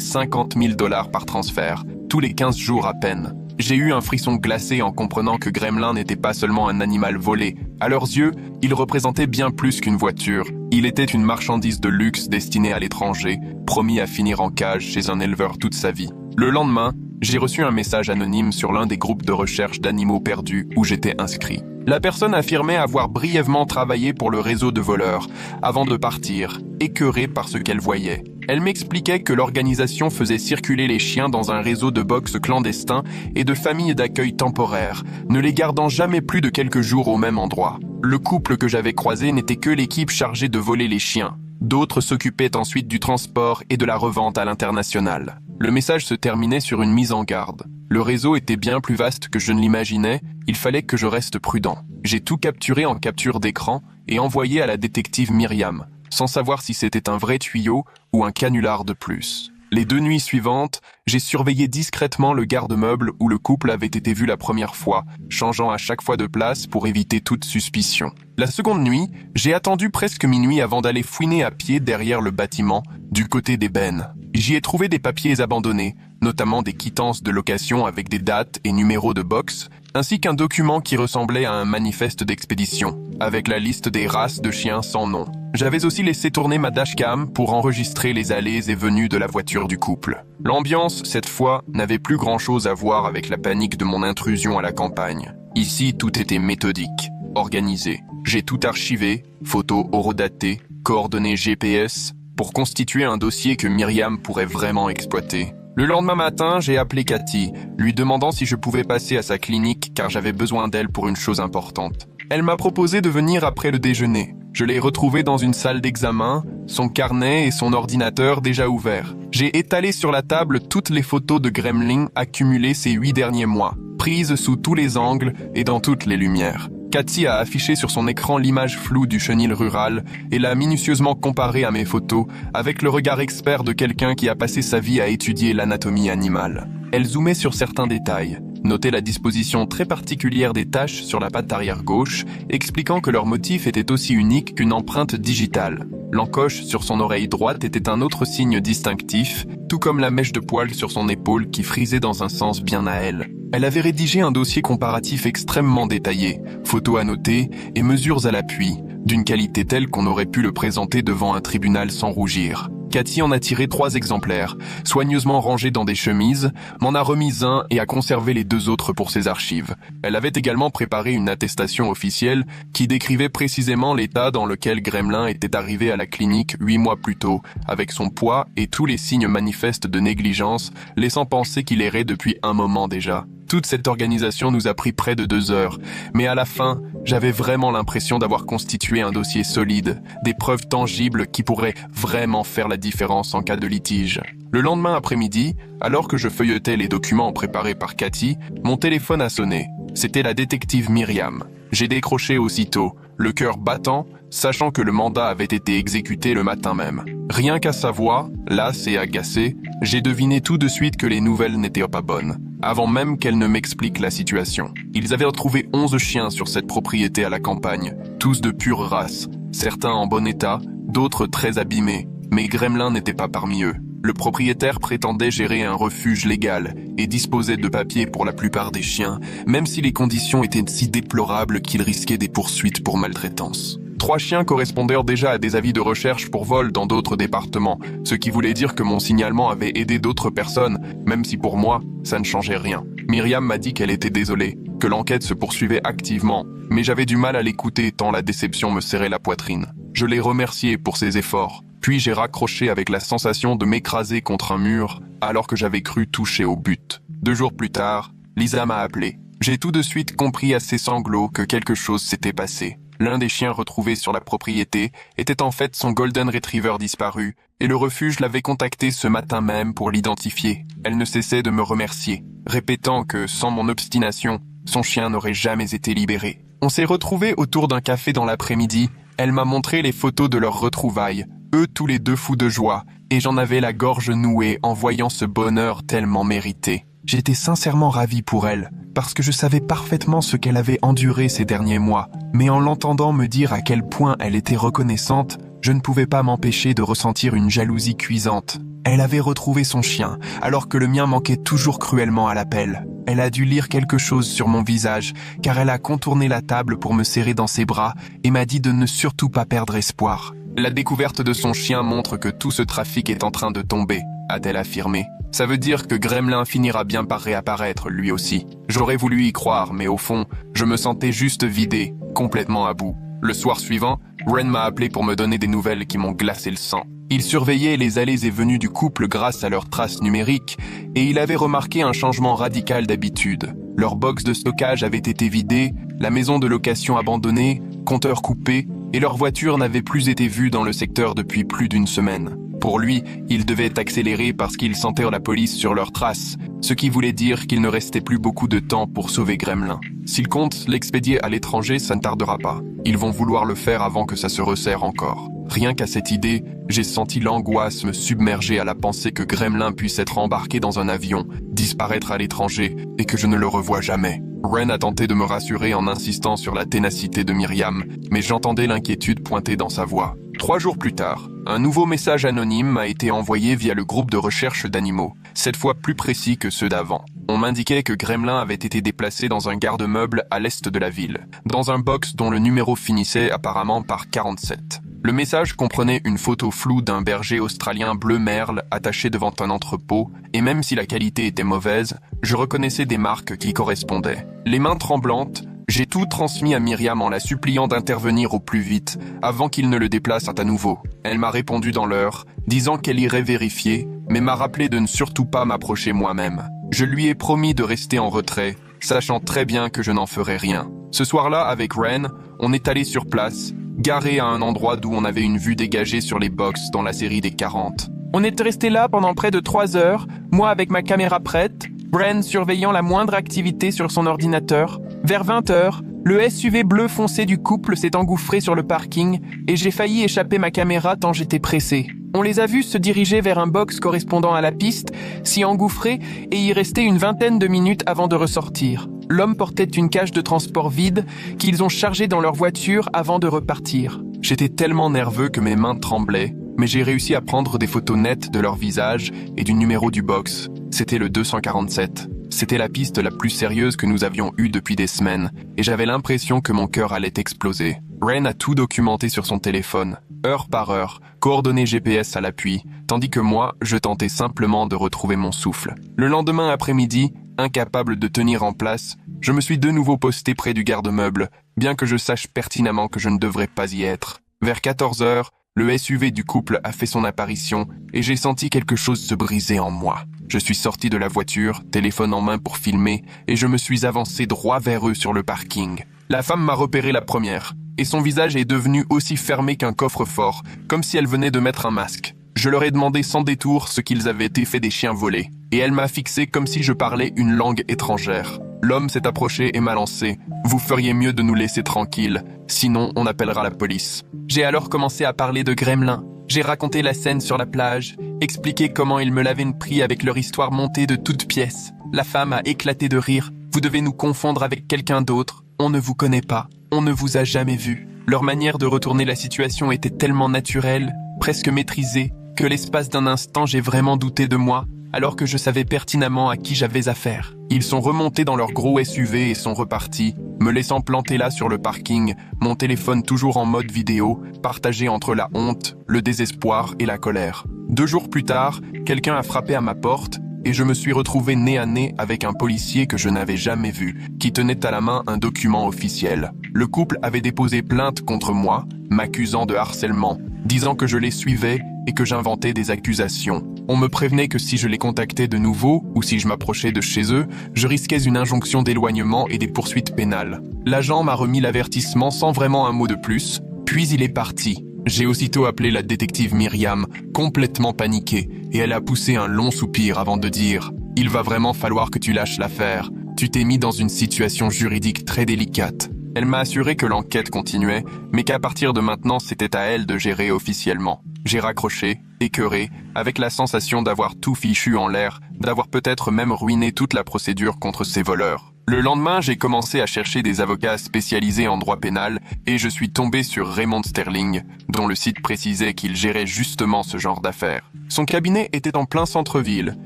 50 000 $ par transfert, tous les 15 jours à peine. J'ai eu un frisson glacé en comprenant que Gremlin n'était pas seulement un animal volé. À leurs yeux, il représentait bien plus qu'une voiture. Il était une marchandise de luxe destinée à l'étranger, promis à finir en cage chez un éleveur toute sa vie. Le lendemain, j'ai reçu un message anonyme sur l'un des groupes de recherche d'animaux perdus où j'étais inscrit. La personne affirmait avoir brièvement travaillé pour le réseau de voleurs, avant de partir, écœurée par ce qu'elle voyait. Elle m'expliquait que l'organisation faisait circuler les chiens dans un réseau de box clandestins et de familles d'accueil temporaires, ne les gardant jamais plus de quelques jours au même endroit. Le couple que j'avais croisé n'était que l'équipe chargée de voler les chiens. D'autres s'occupaient ensuite du transport et de la revente à l'international. Le message se terminait sur une mise en garde. Le réseau était bien plus vaste que je ne l'imaginais, il fallait que je reste prudent. J'ai tout capturé en capture d'écran et envoyé à la détective Myriam, sans savoir si c'était un vrai tuyau ou un canular de plus. Les 2 nuits suivantes, j'ai surveillé discrètement le garde-meuble où le couple avait été vu la première fois, changeant à chaque fois de place pour éviter toute suspicion. La seconde nuit, j'ai attendu presque minuit avant d'aller fouiner à pied derrière le bâtiment, du côté des bennes. J'y ai trouvé des papiers abandonnés, notamment des quittances de location avec des dates et numéros de box, ainsi qu'un document qui ressemblait à un manifeste d'expédition, avec la liste des races de chiens sans nom. J'avais aussi laissé tourner ma dashcam pour enregistrer les allées et venues de la voiture du couple. L'ambiance, cette fois, n'avait plus grand-chose à voir avec la panique de mon intrusion à la campagne. Ici, tout était méthodique, organisé. J'ai tout archivé, photos horodatées, coordonnées GPS, pour constituer un dossier que Myriam pourrait vraiment exploiter. Le lendemain matin, j'ai appelé Cathy, lui demandant si je pouvais passer à sa clinique car j'avais besoin d'elle pour une chose importante. Elle m'a proposé de venir après le déjeuner. Je l'ai retrouvée dans une salle d'examen, son carnet et son ordinateur déjà ouverts. J'ai étalé sur la table toutes les photos de Gremlin accumulées ces 8 derniers mois, prises sous tous les angles et dans toutes les lumières. Cathy a affiché sur son écran l'image floue du chenil rural et l'a minutieusement comparée à mes photos avec le regard expert de quelqu'un qui a passé sa vie à étudier l'anatomie animale. Elle zoomait sur certains détails, notait la disposition très particulière des taches sur la patte arrière gauche, expliquant que leur motif était aussi unique qu'une empreinte digitale. L'encoche sur son oreille droite était un autre signe distinctif, tout comme la mèche de poil sur son épaule qui frisait dans un sens bien à elle. Elle avait rédigé un dossier comparatif extrêmement détaillé, photos annotées et mesures à l'appui, d'une qualité telle qu'on aurait pu le présenter devant un tribunal sans rougir. Cathy en a tiré 3 exemplaires, soigneusement rangés dans des chemises, m'en a remis un et a conservé les 2 autres pour ses archives. Elle avait également préparé une attestation officielle qui décrivait précisément l'état dans lequel Gremlin était arrivé à la clinique 8 mois plus tôt, avec son poids et tous les signes manifestes de négligence, laissant penser qu'il errait depuis un moment déjà. Toute cette organisation nous a pris près de 2 heures, mais à la fin, j'avais vraiment l'impression d'avoir constitué un dossier solide, des preuves tangibles qui pourraient vraiment faire la différence en cas de litige. Le lendemain après-midi, alors que je feuilletais les documents préparés par Cathy, mon téléphone a sonné. C'était la détective Myriam. J'ai décroché aussitôt, le cœur battant, sachant que le mandat avait été exécuté le matin même. Rien qu'à sa voix, lasse et agacée, j'ai deviné tout de suite que les nouvelles n'étaient pas bonnes, avant même qu'elle ne m'explique la situation. Ils avaient retrouvé 11 chiens sur cette propriété à la campagne, tous de pure race, certains en bon état, d'autres très abîmés, mais Gremlin n'était pas parmi eux. Le propriétaire prétendait gérer un refuge légal et disposait de papiers pour la plupart des chiens, même si les conditions étaient si déplorables qu'il risquait des poursuites pour maltraitance. 3 chiens correspondaient déjà à des avis de recherche pour vol dans d'autres départements, ce qui voulait dire que mon signalement avait aidé d'autres personnes, même si pour moi, ça ne changeait rien. Myriam m'a dit qu'elle était désolée, que l'enquête se poursuivait activement, mais j'avais du mal à l'écouter tant la déception me serrait la poitrine. Je l'ai remerciée pour ses efforts, puis j'ai raccroché avec la sensation de m'écraser contre un mur, alors que j'avais cru toucher au but. 2 jours plus tard, Lisa m'a appelé. J'ai tout de suite compris à ses sanglots que quelque chose s'était passé. L'un des chiens retrouvés sur la propriété était en fait son Golden Retriever disparu, et le refuge l'avait contacté ce matin même pour l'identifier. Elle ne cessait de me remercier, répétant que, sans mon obstination, son chien n'aurait jamais été libéré. On s'est retrouvés autour d'un café dans l'après-midi. Elle m'a montré les photos de leurs retrouvailles, eux tous les deux fous de joie, et j'en avais la gorge nouée en voyant ce bonheur tellement mérité. J'étais sincèrement ravi pour elle, parce que je savais parfaitement ce qu'elle avait enduré ces derniers mois, mais en l'entendant me dire à quel point elle était reconnaissante, je ne pouvais pas m'empêcher de ressentir une jalousie cuisante. Elle avait retrouvé son chien, alors que le mien manquait toujours cruellement à l'appel. Elle a dû lire quelque chose sur mon visage, car elle a contourné la table pour me serrer dans ses bras et m'a dit de ne surtout pas perdre espoir. La découverte de son chien montre que tout ce trafic est en train de tomber, a-t-elle affirmé. Ça veut dire que Gremlin finira bien par réapparaître, lui aussi. J'aurais voulu y croire, mais au fond, je me sentais juste vidé, complètement à bout. Le soir suivant, Ren m'a appelé pour me donner des nouvelles qui m'ont glacé le sang. Il surveillait les allées et venues du couple grâce à leurs traces numériques, et il avait remarqué un changement radical d'habitude. Leur box de stockage avait été vidée, la maison de location abandonnée, compteur coupé, et leur voiture n'avait plus été vue dans le secteur depuis plus d'une semaine. Pour lui, il devait accélérer parce qu'il sentait la police sur leurs traces, ce qui voulait dire qu'il ne restait plus beaucoup de temps pour sauver Gremlin. S'il compte l'expédier à l'étranger, ça ne tardera pas. Ils vont vouloir le faire avant que ça se resserre encore. Rien qu'à cette idée, j'ai senti l'angoisse me submerger à la pensée que Gremlin puisse être embarqué dans un avion, disparaître à l'étranger et que je ne le revoie jamais. Ren a tenté de me rassurer en insistant sur la ténacité de Myriam, mais j'entendais l'inquiétude pointer dans sa voix. 3 jours plus tard, un nouveau message anonyme m'a été envoyé via le groupe de recherche d'animaux, cette fois plus précis que ceux d'avant. On m'indiquait que Gremlin avait été déplacé dans un garde-meuble à l'est de la ville, dans un box dont le numéro finissait apparemment par 47. Le message comprenait une photo floue d'un berger australien bleu merle attaché devant un entrepôt, et même si la qualité était mauvaise, je reconnaissais des marques qui correspondaient. Les mains tremblantes, j'ai tout transmis à Myriam en la suppliant d'intervenir au plus vite, avant qu'il ne le déplace à nouveau. Elle m'a répondu dans l'heure, disant qu'elle irait vérifier, mais m'a rappelé de ne surtout pas m'approcher moi-même. Je lui ai promis de rester en retrait, sachant très bien que je n'en ferais rien. Ce soir-là, avec Ren, on est allé sur place, garé à un endroit d'où on avait une vue dégagée sur les box dans la série des 40. On est resté là pendant près de 3 heures, moi avec ma caméra prête, Bren surveillant la moindre activité sur son ordinateur. Vers 20 heures, le SUV bleu foncé du couple s'est engouffré sur le parking et j'ai failli échapper ma caméra tant j'étais pressé. On les a vus se diriger vers un box correspondant à la piste, s'y engouffrer et y rester une vingtaine de minutes avant de ressortir. L'homme portait une cage de transport vide qu'ils ont chargée dans leur voiture avant de repartir. J'étais tellement nerveux que mes mains tremblaient, mais j'ai réussi à prendre des photos nettes de leur visage et du numéro du box. C'était le 247. C'était la piste la plus sérieuse que nous avions eue depuis des semaines, et j'avais l'impression que mon cœur allait exploser. Ren a tout documenté sur son téléphone, heure par heure, coordonnées GPS à l'appui, tandis que moi, je tentais simplement de retrouver mon souffle. Le lendemain après-midi, incapable de tenir en place, je me suis de nouveau posté près du garde-meuble, bien que je sache pertinemment que je ne devrais pas y être. Vers 14 heures, le SUV du couple a fait son apparition et j'ai senti quelque chose se briser en moi. Je suis sorti de la voiture, téléphone en main pour filmer, et je me suis avancé droit vers eux sur le parking. La femme m'a repéré la première, et son visage est devenu aussi fermé qu'un coffre-fort, comme si elle venait de mettre un masque. Je leur ai demandé sans détour ce qu'ils avaient été fait des chiens volés, et elle m'a fixé comme si je parlais une langue étrangère. L'homme s'est approché et m'a lancé « Vous feriez mieux de nous laisser tranquilles, sinon on appellera la police. » J'ai alors commencé à parler de Gremlin. J'ai raconté la scène sur la plage, expliqué comment ils me l'avaient pris avec leur histoire montée de toutes pièces. La femme a éclaté de rire. « Vous devez nous confondre avec quelqu'un d'autre. On ne vous connaît pas. On ne vous a jamais vu. » Leur manière de retourner la situation était tellement naturelle, presque maîtrisée, que l'espace d'un instant j'ai vraiment douté de moi, alors que je savais pertinemment à qui j'avais affaire. Ils sont remontés dans leur gros SUV et sont repartis, me laissant planter là sur le parking, mon téléphone toujours en mode vidéo, partagé entre la honte, le désespoir et la colère. 2 jours plus tard, quelqu'un a frappé à ma porte et je me suis retrouvé nez à nez avec un policier que je n'avais jamais vu, qui tenait à la main un document officiel. Le couple avait déposé plainte contre moi, m'accusant de harcèlement, disant que je les suivais et que j'inventais des accusations. On me prévenait que si je les contactais de nouveau, ou si je m'approchais de chez eux, je risquais une injonction d'éloignement et des poursuites pénales. L'agent m'a remis l'avertissement sans vraiment un mot de plus, puis il est parti. J'ai aussitôt appelé la détective Myriam, complètement paniquée, et elle a poussé un long soupir avant de dire « Il va vraiment falloir que tu lâches l'affaire. Tu t'es mis dans une situation juridique très délicate. » Elle m'a assuré que l'enquête continuait, mais qu'à partir de maintenant, c'était à elle de gérer officiellement. J'ai raccroché, écœuré, avec la sensation d'avoir tout fichu en l'air, d'avoir peut-être même ruiné toute la procédure contre ces voleurs. Le lendemain, j'ai commencé à chercher des avocats spécialisés en droit pénal et je suis tombé sur Raymond Sterling, dont le site précisait qu'il gérait justement ce genre d'affaires. Son cabinet était en plein centre-ville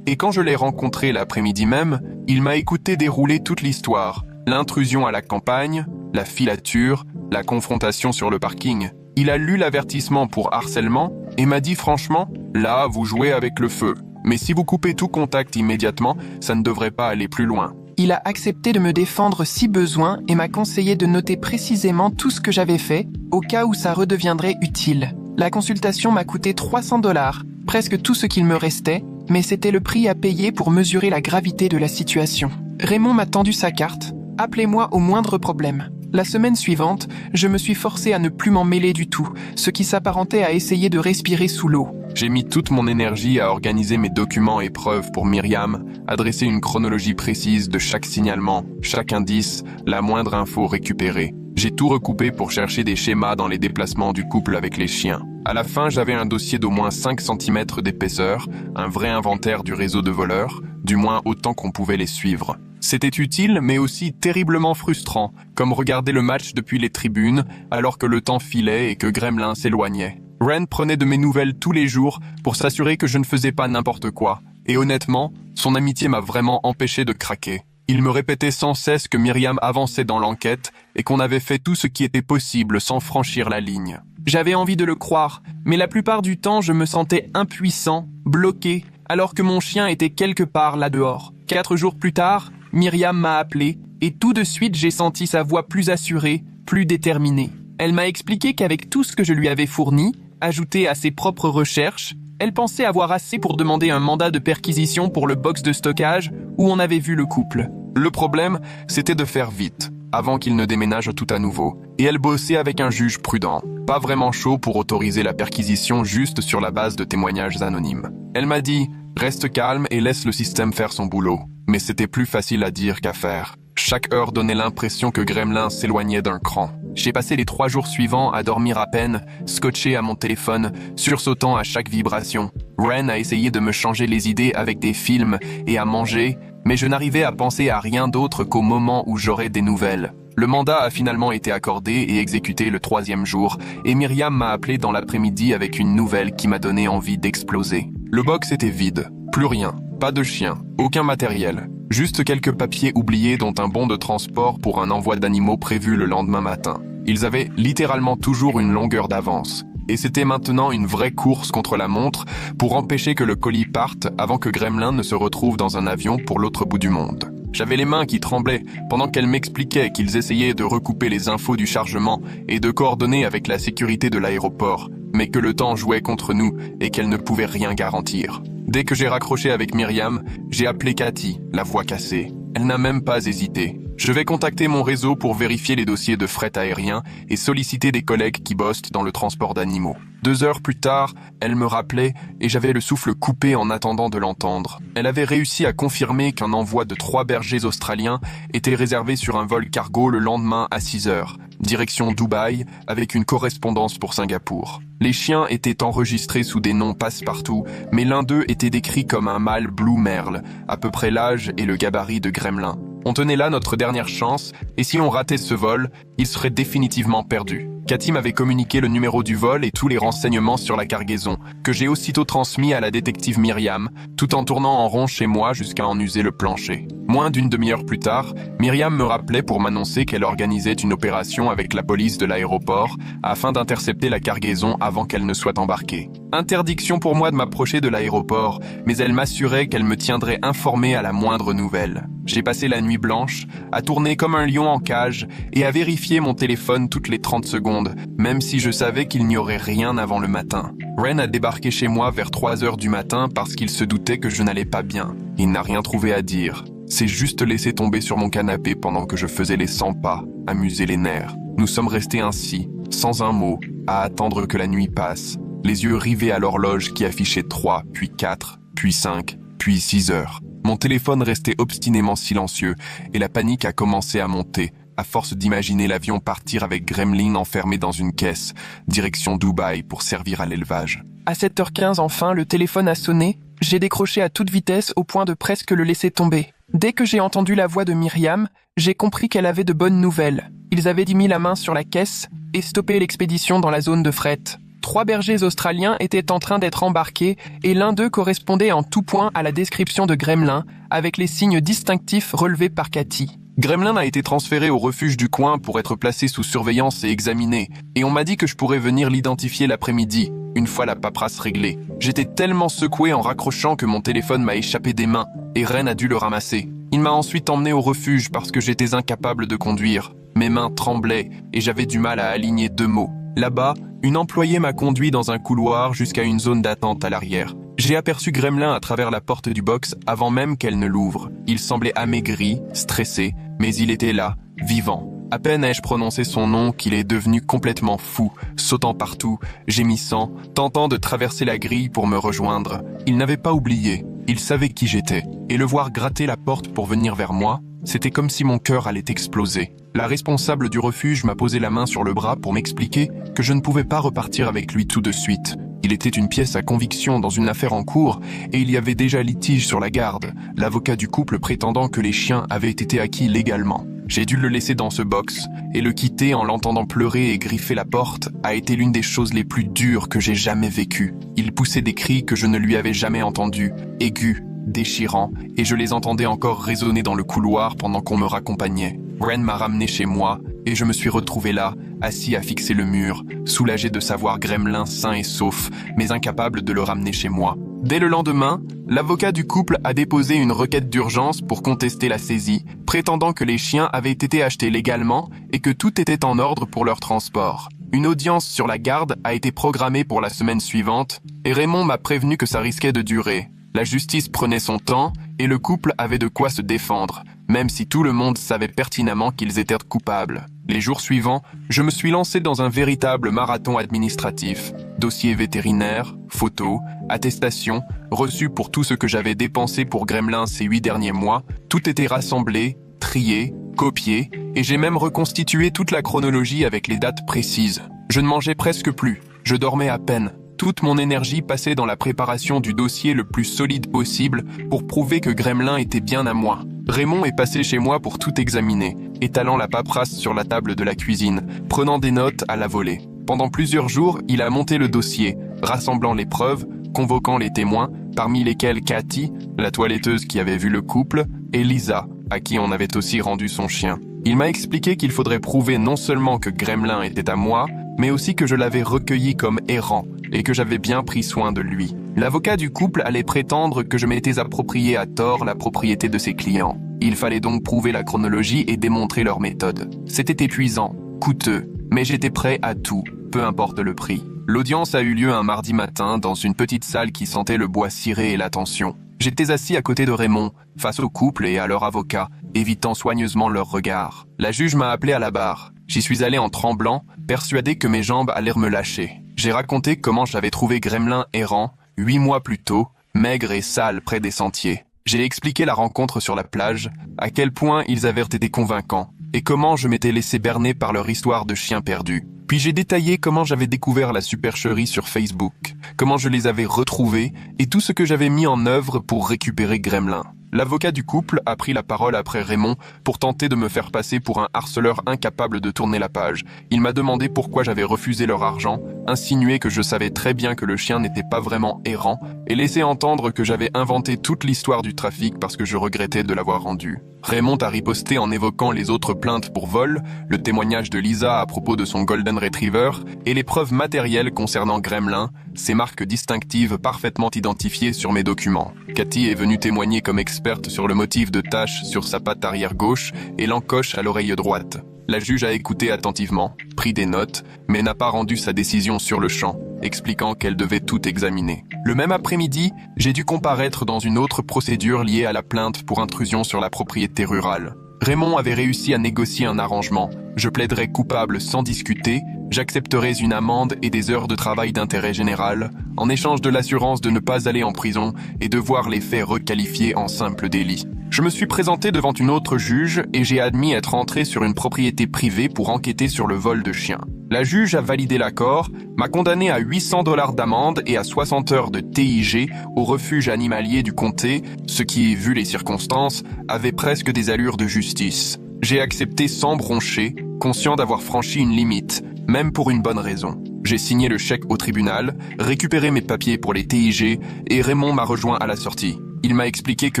et quand je l'ai rencontré l'après-midi même, il m'a écouté dérouler toute l'histoire, l'intrusion à la campagne, la filature, la confrontation sur le parking. Il a lu l'avertissement pour harcèlement et m'a dit franchement, là, vous jouez avec le feu. Mais si vous coupez tout contact immédiatement, ça ne devrait pas aller plus loin. Il a accepté de me défendre si besoin et m'a conseillé de noter précisément tout ce que j'avais fait, au cas où ça redeviendrait utile. La consultation m'a coûté 300 $, presque tout ce qu'il me restait, mais c'était le prix à payer pour mesurer la gravité de la situation. Raymond m'a tendu sa carte. Appelez-moi au moindre problème. La semaine suivante, je me suis forcé à ne plus m'en mêler du tout, ce qui s'apparentait à essayer de respirer sous l'eau. J'ai mis toute mon énergie à organiser mes documents et preuves pour Myriam, à dresser une chronologie précise de chaque signalement, chaque indice, la moindre info récupérée. J'ai tout recoupé pour chercher des schémas dans les déplacements du couple avec les chiens. À la fin, j'avais un dossier d'au moins 5 cm d'épaisseur, un vrai inventaire du réseau de voleurs, du moins autant qu'on pouvait les suivre. C'était utile, mais aussi terriblement frustrant, comme regarder le match depuis les tribunes, alors que le temps filait et que Gremlin s'éloignait. Ren prenait de mes nouvelles tous les jours pour s'assurer que je ne faisais pas n'importe quoi. Et honnêtement, son amitié m'a vraiment empêché de craquer. Il me répétait sans cesse que Myriam avançait dans l'enquête et qu'on avait fait tout ce qui était possible sans franchir la ligne. J'avais envie de le croire, mais la plupart du temps, je me sentais impuissant, bloqué, alors que mon chien était quelque part là dehors. 4 jours plus tard, Myriam m'a appelé et tout de suite j'ai senti sa voix plus assurée, plus déterminée. Elle m'a expliqué qu'avec tout ce que je lui avais fourni, ajouté à ses propres recherches, elle pensait avoir assez pour demander un mandat de perquisition pour le box de stockage où on avait vu le couple. Le problème, c'était de faire vite, avant qu'il ne déménage tout à nouveau. Et elle bossait avec un juge prudent, pas vraiment chaud pour autoriser la perquisition juste sur la base de témoignages anonymes. Elle m'a dit « Reste calme et laisse le système faire son boulot ». Mais c'était plus facile à dire qu'à faire. Chaque heure donnait l'impression que Gremlin s'éloignait d'un cran. J'ai passé les 3 jours suivants à dormir à peine, scotché à mon téléphone, sursautant à chaque vibration. Ren a essayé de me changer les idées avec des films et à manger, mais je n'arrivais à penser à rien d'autre qu'au moment où j'aurais des nouvelles. Le mandat a finalement été accordé et exécuté le 3e jour, et Myriam m'a appelé dans l'après-midi avec une nouvelle qui m'a donné envie d'exploser. Le box était vide, plus rien, pas de chien, aucun matériel. Juste quelques papiers oubliés dont un bon de transport pour un envoi d'animaux prévu le lendemain matin. Ils avaient littéralement toujours une longueur d'avance. Et c'était maintenant une vraie course contre la montre pour empêcher que le colis parte avant que Gremlin ne se retrouve dans un avion pour l'autre bout du monde. J'avais les mains qui tremblaient pendant qu'elle m'expliquait qu'ils essayaient de recouper les infos du chargement et de coordonner avec la sécurité de l'aéroport, mais que le temps jouait contre nous et qu'elle ne pouvait rien garantir. Dès que j'ai raccroché avec Myriam, j'ai appelé Cathy, la voix cassée. Elle n'a même pas hésité. Je vais contacter mon réseau pour vérifier les dossiers de fret aérien et solliciter des collègues qui bossent dans le transport d'animaux. 2 heures plus tard, elle me rappelait et j'avais le souffle coupé en attendant de l'entendre. Elle avait réussi à confirmer qu'un envoi de 3 bergers australiens était réservé sur un vol cargo le lendemain à 6 heures, direction Dubaï, avec une correspondance pour Singapour. Les chiens étaient enregistrés sous des noms passe-partout, mais l'un d'eux était décrit comme un mâle Blue Merle, à peu près l'âge et le gabarit de Gremlin. On tenait là notre dernière chance, et si on ratait ce vol, il serait définitivement perdu. Cathy m'avait communiqué le numéro du vol et tous les renseignements sur la cargaison, que j'ai aussitôt transmis à la détective Myriam, tout en tournant en rond chez moi jusqu'à en user le plancher. Moins d'une demi-heure plus tard, Myriam me rappelait pour m'annoncer qu'elle organisait une opération avec la police de l'aéroport afin d'intercepter la cargaison avant qu'elle ne soit embarquée. Interdiction pour moi de m'approcher de l'aéroport, mais elle m'assurait qu'elle me tiendrait informé à la moindre nouvelle. J'ai passé la nuit blanche, à tourner comme un lion en cage et à vérifier vérifier mon téléphone toutes les 30 secondes, même si je savais qu'il n'y aurait rien avant le matin. Ren a débarqué chez moi vers 3 heures du matin parce qu'il se doutait que je n'allais pas bien. Il n'a rien trouvé à dire. C'est juste laissé tomber sur mon canapé pendant que je faisais les 100 pas, amuser les nerfs. Nous sommes restés ainsi, sans un mot, à attendre que la nuit passe, les yeux rivés à l'horloge qui affichait 3, puis 4, puis 5, puis 6 heures. Mon téléphone restait obstinément silencieux et la panique a commencé à monter, à force d'imaginer l'avion partir avec Gremlin enfermé dans une caisse, direction Dubaï pour servir à l'élevage. À 7h15 enfin, le téléphone a sonné. J'ai décroché à toute vitesse au point de presque le laisser tomber. Dès que j'ai entendu la voix de Myriam, j'ai compris qu'elle avait de bonnes nouvelles. Ils avaient mis la main sur la caisse et stoppé l'expédition dans la zone de fret. 3 bergers australiens étaient en train d'être embarqués et l'un d'eux correspondait en tout point à la description de Gremlin, avec les signes distinctifs relevés par Cathy. Gremlin a été transféré au refuge du coin pour être placé sous surveillance et examiné, et on m'a dit que je pourrais venir l'identifier l'après-midi, une fois la paperasse réglée. J'étais tellement secoué en raccrochant que mon téléphone m'a échappé des mains, et Ren a dû le ramasser. Il m'a ensuite emmené au refuge parce que j'étais incapable de conduire. Mes mains tremblaient et j'avais du mal à aligner 2 mots. Là-bas, une employée m'a conduit dans un couloir jusqu'à une zone d'attente à l'arrière. J'ai aperçu Gremlin à travers la porte du box avant même qu'elle ne l'ouvre. Il semblait amaigri, stressé, mais il était là, vivant. À peine ai-je prononcé son nom qu'il est devenu complètement fou, sautant partout, gémissant, tentant de traverser la grille pour me rejoindre. Il n'avait pas oublié, il savait qui j'étais. Et le voir gratter la porte pour venir vers moi, c'était comme si mon cœur allait exploser. La responsable du refuge m'a posé la main sur le bras pour m'expliquer que je ne pouvais pas repartir avec lui tout de suite. Il était une pièce à conviction dans une affaire en cours et il y avait déjà litige sur la garde, l'avocat du couple prétendant que les chiens avaient été acquis légalement. J'ai dû le laisser dans ce box et le quitter en l'entendant pleurer et griffer la porte a été l'une des choses les plus dures que j'ai jamais vécues. Il poussait des cris que je ne lui avais jamais entendus, aigus, déchirants, et je les entendais encore résonner dans le couloir pendant qu'on me raccompagnait. Ren m'a ramené chez moi et je me suis retrouvé là, assis à fixer le mur, soulagé de savoir Gremlin sain et sauf, mais incapable de le ramener chez moi. Dès le lendemain, l'avocat du couple a déposé une requête d'urgence pour contester la saisie, prétendant que les chiens avaient été achetés légalement et que tout était en ordre pour leur transport. Une audience sur la garde a été programmée pour la semaine suivante et Raymond m'a prévenu que ça risquait de durer. La justice prenait son temps et le couple avait de quoi se défendre, même si tout le monde savait pertinemment qu'ils étaient coupables. Les jours suivants, je me suis lancé dans un véritable marathon administratif. Dossiers vétérinaires, photos, attestations, reçus pour tout ce que j'avais dépensé pour Gremlin ces 8 derniers mois, tout était rassemblé, trié, copié, et j'ai même reconstitué toute la chronologie avec les dates précises. Je ne mangeais presque plus, je dormais à peine. Toute mon énergie passait dans la préparation du dossier le plus solide possible pour prouver que Gremlin était bien à moi. Raymond est passé chez moi pour tout examiner, étalant la paperasse sur la table de la cuisine, prenant des notes à la volée. Pendant plusieurs jours, il a monté le dossier, rassemblant les preuves, convoquant les témoins, parmi lesquels Cathy, la toiletteuse qui avait vu le couple, et Lisa, à qui on avait aussi rendu son chien. Il m'a expliqué qu'il faudrait prouver non seulement que Gremlin était à moi, mais aussi que je l'avais recueilli comme errant et que j'avais bien pris soin de lui. L'avocat du couple allait prétendre que je m'étais approprié à tort la propriété de ses clients. Il fallait donc prouver la chronologie et démontrer leur méthode. C'était épuisant, coûteux, mais j'étais prêt à tout, peu importe le prix. L'audience a eu lieu un mardi matin dans une petite salle qui sentait le bois ciré et la tension. J'étais assis à côté de Raymond, face au couple et à leur avocat, évitant soigneusement leurs regards. La juge m'a appelé à la barre. J'y suis allé en tremblant, persuadé que mes jambes allèrent me lâcher. J'ai raconté comment j'avais trouvé Gremlin errant, 8 mois plus tôt, maigre et sale près des sentiers. J'ai expliqué la rencontre sur la plage, à quel point ils avaient été convaincants, et comment je m'étais laissé berner par leur histoire de chien perdu. Puis j'ai détaillé comment j'avais découvert la supercherie sur Facebook, comment je les avais retrouvés, et tout ce que j'avais mis en œuvre pour récupérer Gremlin. L'avocat du couple a pris la parole après Raymond pour tenter de me faire passer pour un harceleur incapable de tourner la page. Il m'a demandé pourquoi j'avais refusé leur argent, insinué que je savais très bien que le chien n'était pas vraiment errant, et laissé entendre que j'avais inventé toute l'histoire du trafic parce que je regrettais de l'avoir rendu. Raymond a riposté en évoquant les autres plaintes pour vol, le témoignage de Lisa à propos de son Golden Retriever et les preuves matérielles concernant Gremlin, ses marques distinctives parfaitement identifiées sur mes documents. Cathy est venue témoigner comme experte sur le motif de taches sur sa patte arrière gauche et l'encoche à l'oreille droite. La juge a écouté attentivement, pris des notes, mais n'a pas rendu sa décision sur le champ, expliquant qu'elle devait tout examiner. Le même après-midi, j'ai dû comparaître dans une autre procédure liée à la plainte pour intrusion sur la propriété rurale. Raymond avait réussi à négocier un arrangement. Je plaiderais coupable sans discuter, j'accepterais une amende et des heures de travail d'intérêt général, en échange de l'assurance de ne pas aller en prison et de voir les faits requalifiés en simple délit. Je me suis présenté devant une autre juge et j'ai admis être entré sur une propriété privée pour enquêter sur le vol de chiens. La juge a validé l'accord, m'a condamné à 800 $ d'amende et à 60 heures de TIG au refuge animalier du comté, ce qui, vu les circonstances, avait presque des allures de justice. J'ai accepté sans broncher, conscient d'avoir franchi une limite, même pour une bonne raison. J'ai signé le chèque au tribunal, récupéré mes papiers pour les TIG et Raymond m'a rejoint à la sortie. Il m'a expliqué que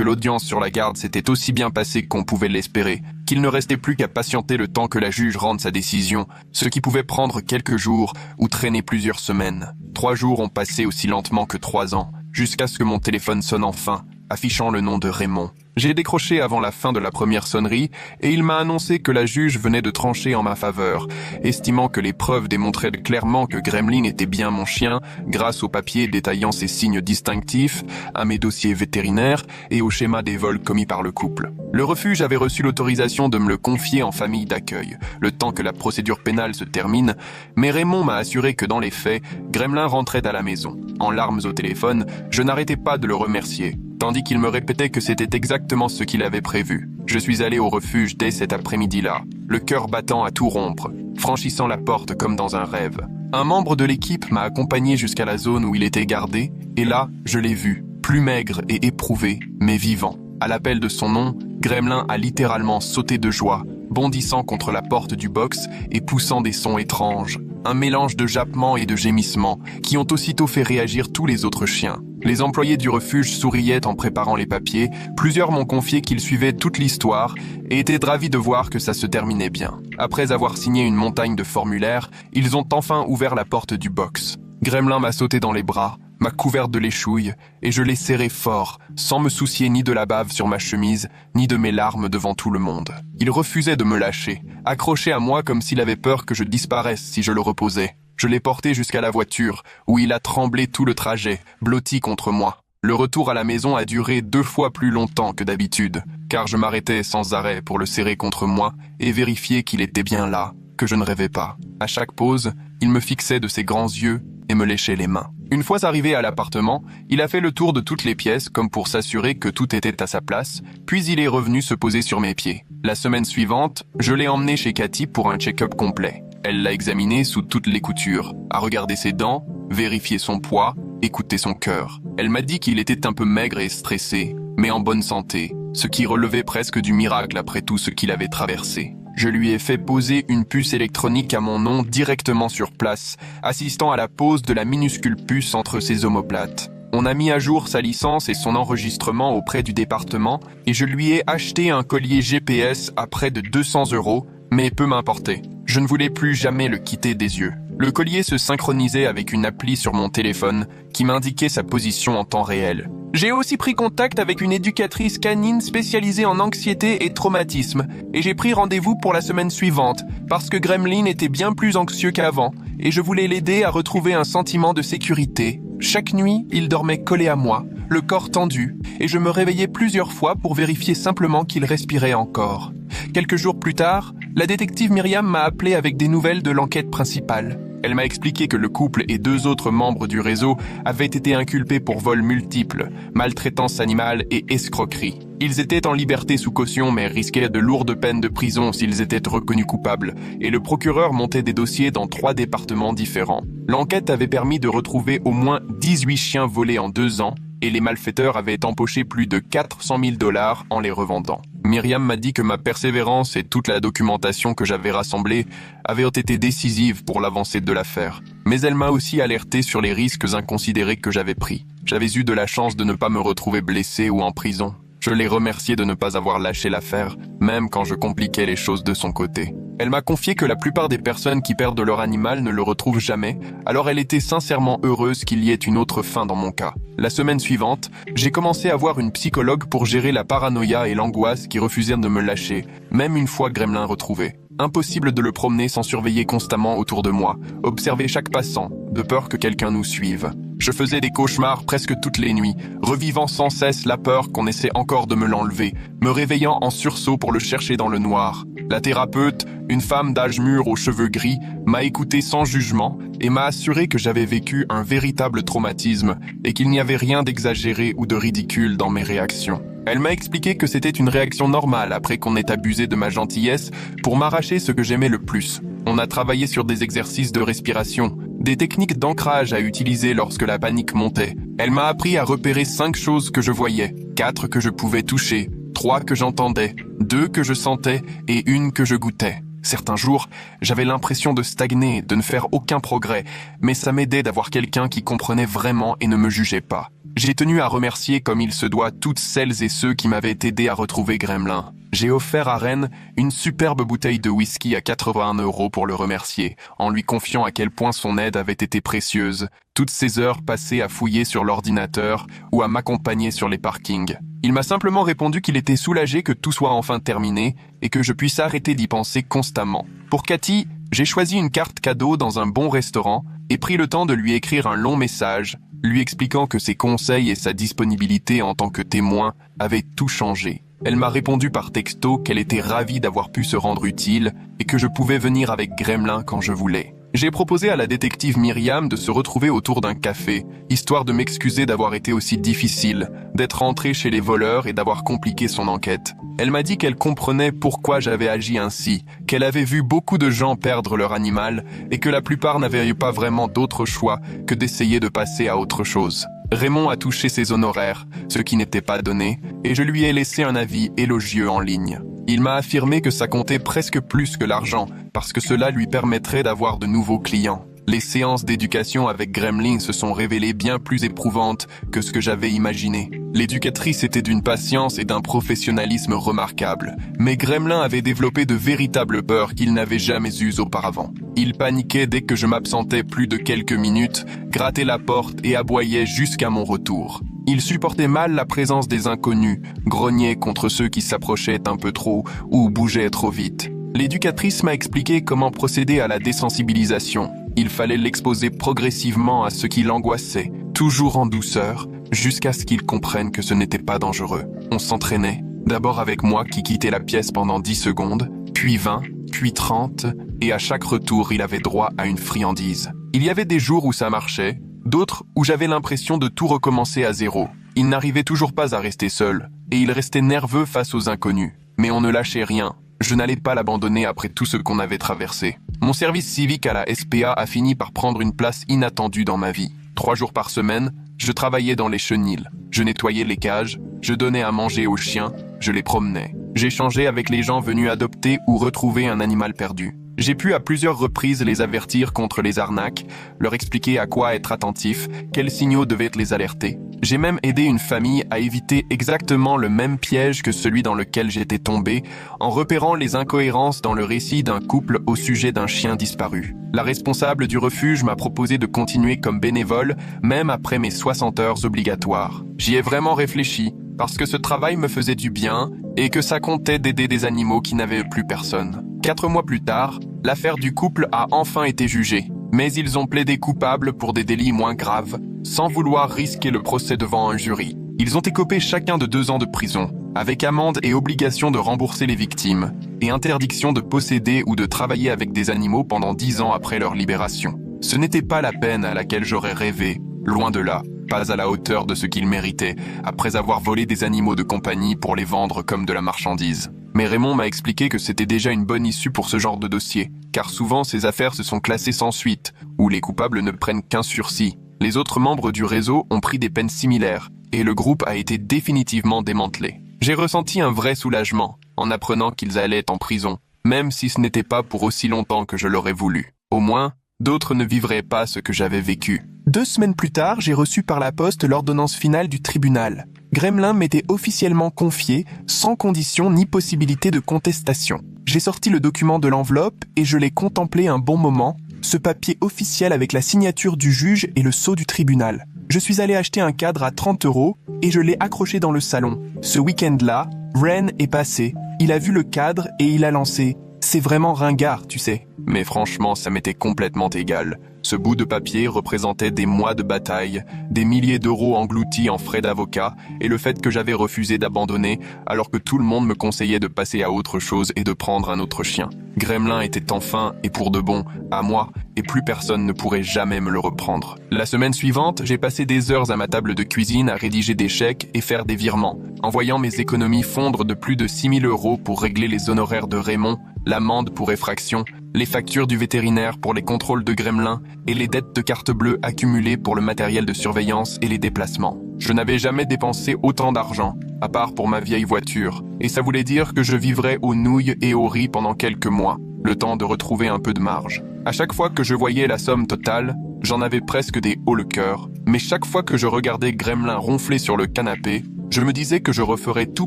l'audience sur la garde s'était aussi bien passée qu'on pouvait l'espérer, qu'il ne restait plus qu'à patienter le temps que la juge rende sa décision, ce qui pouvait prendre quelques jours ou traîner plusieurs semaines. 3 jours ont passé aussi lentement que 3 ans, jusqu'à ce que mon téléphone sonne enfin, affichant le nom de Raymond. J'ai décroché avant la fin de la première sonnerie et il m'a annoncé que la juge venait de trancher en ma faveur, estimant que les preuves démontraient clairement que Gremlin était bien mon chien grâce aux papiers détaillant ses signes distinctifs, à mes dossiers vétérinaires et au schéma des vols commis par le couple. Le refuge avait reçu l'autorisation de me le confier en famille d'accueil, le temps que la procédure pénale se termine, mais Raymond m'a assuré que dans les faits, Gremlin rentrait à la maison. En larmes au téléphone, je n'arrêtais pas de le remercier, tandis qu'il me répétait que c'était exactement ce qu'il avait prévu. Je suis allé au refuge dès cet après-midi-là, le cœur battant à tout rompre, franchissant la porte comme dans un rêve. Un membre de l'équipe m'a accompagné jusqu'à la zone où il était gardé, et là, je l'ai vu, plus maigre et éprouvé, mais vivant. À l'appel de son nom, Gremlin a littéralement sauté de joie, bondissant contre la porte du box et poussant des sons étranges. Un mélange de jappements et de gémissements qui ont aussitôt fait réagir tous les autres chiens. Les employés du refuge souriaient en préparant les papiers, plusieurs m'ont confié qu'ils suivaient toute l'histoire et étaient ravis de voir que ça se terminait bien. Après avoir signé une montagne de formulaires, ils ont enfin ouvert la porte du box. Gremlin m'a sauté dans les bras, m'a couvert de l'échouille, et je l'ai serré fort, sans me soucier ni de la bave sur ma chemise, ni de mes larmes devant tout le monde. Il refusait de me lâcher, accroché à moi comme s'il avait peur que je disparaisse si je le reposais. Je l'ai porté jusqu'à la voiture, où il a tremblé tout le trajet, blotti contre moi. Le retour à la maison a duré 2 fois plus longtemps que d'habitude, car je m'arrêtais sans arrêt pour le serrer contre moi et vérifier qu'il était bien là, que je ne rêvais pas. À chaque pause, il me fixait de ses grands yeux et me léchait les mains. Une fois arrivé à l'appartement, il a fait le tour de toutes les pièces comme pour s'assurer que tout était à sa place, puis il est revenu se poser sur mes pieds. La semaine suivante, je l'ai emmené chez Cathy pour un check-up complet. Elle l'a examiné sous toutes les coutures, a regardé ses dents, vérifié son poids, écouté son cœur. Elle m'a dit qu'il était un peu maigre et stressé, mais en bonne santé, ce qui relevait presque du miracle après tout ce qu'il avait traversé. Je lui ai fait poser une puce électronique à mon nom directement sur place, assistant à la pose de la minuscule puce entre ses omoplates. On a mis à jour sa licence et son enregistrement auprès du département et je lui ai acheté un collier GPS à près de 200 €, mais peu m'importait. Je ne voulais plus jamais le quitter des yeux. Le collier se synchronisait avec une appli sur mon téléphone qui m'indiquait sa position en temps réel. J'ai aussi pris contact avec une éducatrice canine spécialisée en anxiété et traumatisme, et j'ai pris rendez-vous pour la semaine suivante, parce que Gremlin était bien plus anxieux qu'avant, et je voulais l'aider à retrouver un sentiment de sécurité. Chaque nuit, il dormait collé à moi, le corps tendu, et je me réveillais plusieurs fois pour vérifier simplement qu'il respirait encore. Quelques jours plus tard, la détective Myriam m'a appelé avec des nouvelles de l'enquête principale. Elle m'a expliqué que le couple et 2 autres membres du réseau avaient été inculpés pour vols multiples, maltraitance animale et escroquerie. Ils étaient en liberté sous caution mais risquaient de lourdes peines de prison s'ils étaient reconnus coupables, et le procureur montait des dossiers dans 3 départements différents. L'enquête avait permis de retrouver au moins 18 chiens volés en 2 ans, et les malfaiteurs avaient empoché plus de 400 000 $ en les revendant. Myriam m'a dit que ma persévérance et toute la documentation que j'avais rassemblée avaient été décisives pour l'avancée de l'affaire. Mais elle m'a aussi alerté sur les risques inconsidérés que j'avais pris. J'avais eu de la chance de ne pas me retrouver blessé ou en prison. Je l'ai remercié de ne pas avoir lâché l'affaire, même quand je compliquais les choses de son côté. Elle m'a confié que la plupart des personnes qui perdent leur animal ne le retrouvent jamais, alors elle était sincèrement heureuse qu'il y ait une autre fin dans mon cas. La semaine suivante, j'ai commencé à voir une psychologue pour gérer la paranoïa et l'angoisse qui refusaient de me lâcher, même une fois Gremlin retrouvé. Impossible de le promener sans surveiller constamment autour de moi, observer chaque passant, de peur que quelqu'un nous suive. Je faisais des cauchemars presque toutes les nuits, revivant sans cesse la peur qu'on essaie encore de me l'enlever, me réveillant en sursaut pour le chercher dans le noir. La thérapeute, une femme d'âge mûr aux cheveux gris, m'a écouté sans jugement et m'a assuré que j'avais vécu un véritable traumatisme et qu'il n'y avait rien d'exagéré ou de ridicule dans mes réactions. Elle m'a expliqué que c'était une réaction normale après qu'on ait abusé de ma gentillesse pour m'arracher ce que j'aimais le plus. On a travaillé sur des exercices de respiration, des techniques d'ancrage à utiliser lorsque la panique montait. Elle m'a appris à repérer 5 choses que je voyais, 4 que je pouvais toucher, 3 que j'entendais, 2 que je sentais et 1 que je goûtais. Certains jours, j'avais l'impression de stagner, de ne faire aucun progrès, mais ça m'aidait d'avoir quelqu'un qui comprenait vraiment et ne me jugeait pas. J'ai tenu à remercier comme il se doit toutes celles et ceux qui m'avaient aidé à retrouver Gremlin. J'ai offert à Rennes une superbe bouteille de whisky à 81 € pour le remercier, en lui confiant à quel point son aide avait été précieuse, toutes ces heures passées à fouiller sur l'ordinateur ou à m'accompagner sur les parkings. Il m'a simplement répondu qu'il était soulagé que tout soit enfin terminé et que je puisse arrêter d'y penser constamment. Pour Cathy, j'ai choisi une carte cadeau dans un bon restaurant et pris le temps de lui écrire un long message, lui expliquant que ses conseils et sa disponibilité en tant que témoin avaient tout changé. Elle m'a répondu par texto qu'elle était ravie d'avoir pu se rendre utile et que je pouvais venir avec Gremlin quand je voulais. J'ai proposé à la détective Myriam de se retrouver autour d'un café, histoire de m'excuser d'avoir été aussi difficile, d'être entré chez les voleurs et d'avoir compliqué son enquête. Elle m'a dit qu'elle comprenait pourquoi j'avais agi ainsi, qu'elle avait vu beaucoup de gens perdre leur animal et que la plupart n'avaient pas vraiment d'autre choix que d'essayer de passer à autre chose. Raymond a touché ses honoraires, ce qui n'était pas donné, et je lui ai laissé un avis élogieux en ligne. Il m'a affirmé que ça comptait presque plus que l'argent, parce que cela lui permettrait d'avoir de nouveaux clients. Les séances d'éducation avec Gremlin se sont révélées bien plus éprouvantes que ce que j'avais imaginé. L'éducatrice était d'une patience et d'un professionnalisme remarquables, mais Gremlin avait développé de véritables peurs qu'il n'avait jamais eues auparavant. Il paniquait dès que je m'absentais plus de quelques minutes, grattait la porte et aboyait jusqu'à mon retour. Il supportait mal la présence des inconnus, grognait contre ceux qui s'approchaient un peu trop ou bougeaient trop vite. L'éducatrice m'a expliqué comment procéder à la désensibilisation. Il fallait l'exposer progressivement à ce qui l'angoissait, toujours en douceur, jusqu'à ce qu'il comprenne que ce n'était pas dangereux. On s'entraînait, d'abord avec moi qui quittais la pièce pendant 10 secondes, puis 20, puis 30, et à chaque retour il avait droit à une friandise. Il y avait des jours où ça marchait, d'autres où j'avais l'impression de tout recommencer à zéro. Il n'arrivait toujours pas à rester seul, et il restait nerveux face aux inconnus. Mais on ne lâchait rien. Je n'allais pas l'abandonner après tout ce qu'on avait traversé. Mon service civique à la SPA a fini par prendre une place inattendue dans ma vie. 3 jours par semaine, je travaillais dans les chenils. Je nettoyais les cages, je donnais à manger aux chiens, je les promenais. J'échangeais avec les gens venus adopter ou retrouver un animal perdu. J'ai pu à plusieurs reprises les avertir contre les arnaques, leur expliquer à quoi être attentif, quels signaux devaient les alerter. J'ai même aidé une famille à éviter exactement le même piège que celui dans lequel j'étais tombé, en repérant les incohérences dans le récit d'un couple au sujet d'un chien disparu. La responsable du refuge m'a proposé de continuer comme bénévole, même après mes 60 heures obligatoires. J'y ai vraiment réfléchi, parce que ce travail me faisait du bien et que ça comptait d'aider des animaux qui n'avaient plus personne. 4 mois plus tard, l'affaire du couple a enfin été jugée, mais ils ont plaidé coupables pour des délits moins graves, sans vouloir risquer le procès devant un jury. Ils ont écopé chacun de 2 ans de prison, avec amende et obligation de rembourser les victimes, et interdiction de posséder ou de travailler avec des animaux pendant 10 ans après leur libération. Ce n'était pas la peine à laquelle j'aurais rêvé, loin de là, pas à la hauteur de ce qu'ils méritaient, après avoir volé des animaux de compagnie pour les vendre comme de la marchandise. Mais Raymond m'a expliqué que c'était déjà une bonne issue pour ce genre de dossier, car souvent ces affaires se sont classées sans suite, où les coupables ne prennent qu'un sursis. Les autres membres du réseau ont pris des peines similaires, et le groupe a été définitivement démantelé. J'ai ressenti un vrai soulagement, en apprenant qu'ils allaient en prison, même si ce n'était pas pour aussi longtemps que je l'aurais voulu. Au moins, d'autres ne vivraient pas ce que j'avais vécu. 2 semaines plus tard, j'ai reçu par la poste l'ordonnance finale du tribunal. Gremlin m'était officiellement confié, sans condition ni possibilité de contestation. J'ai sorti le document de l'enveloppe et je l'ai contemplé un bon moment, ce papier officiel avec la signature du juge et le sceau du tribunal. Je suis allé acheter un cadre à 30 € et je l'ai accroché dans le salon. Ce week-end-là, Ren est passé. Il a vu le cadre et il a lancé « C'est vraiment ringard, tu sais. Mais franchement, ça m'était complètement égal. Ce bout de papier représentait des mois de bataille, des milliers d'euros engloutis en frais d'avocat, et le fait que j'avais refusé d'abandonner alors que tout le monde me conseillait de passer à autre chose et de prendre un autre chien. Gremlin était enfin, et pour de bon, à moi, et plus personne ne pourrait jamais me le reprendre. La semaine suivante, j'ai passé des heures à ma table de cuisine à rédiger des chèques et faire des virements, en voyant mes économies fondre de plus de 6 000 € pour régler les honoraires de Raymond, l'amende pour effraction, les factures du vétérinaire pour les contrôles de Gremlin et les dettes de carte bleue accumulées pour le matériel de surveillance et les déplacements. Je n'avais jamais dépensé autant d'argent, à part pour ma vieille voiture, et ça voulait dire que je vivrais aux nouilles et au riz pendant quelques mois, le temps de retrouver un peu de marge. À chaque fois que je voyais la somme totale, j'en avais presque des hauts le cœur, mais chaque fois que je regardais Gremlin ronfler sur le canapé, je me disais que je referais tout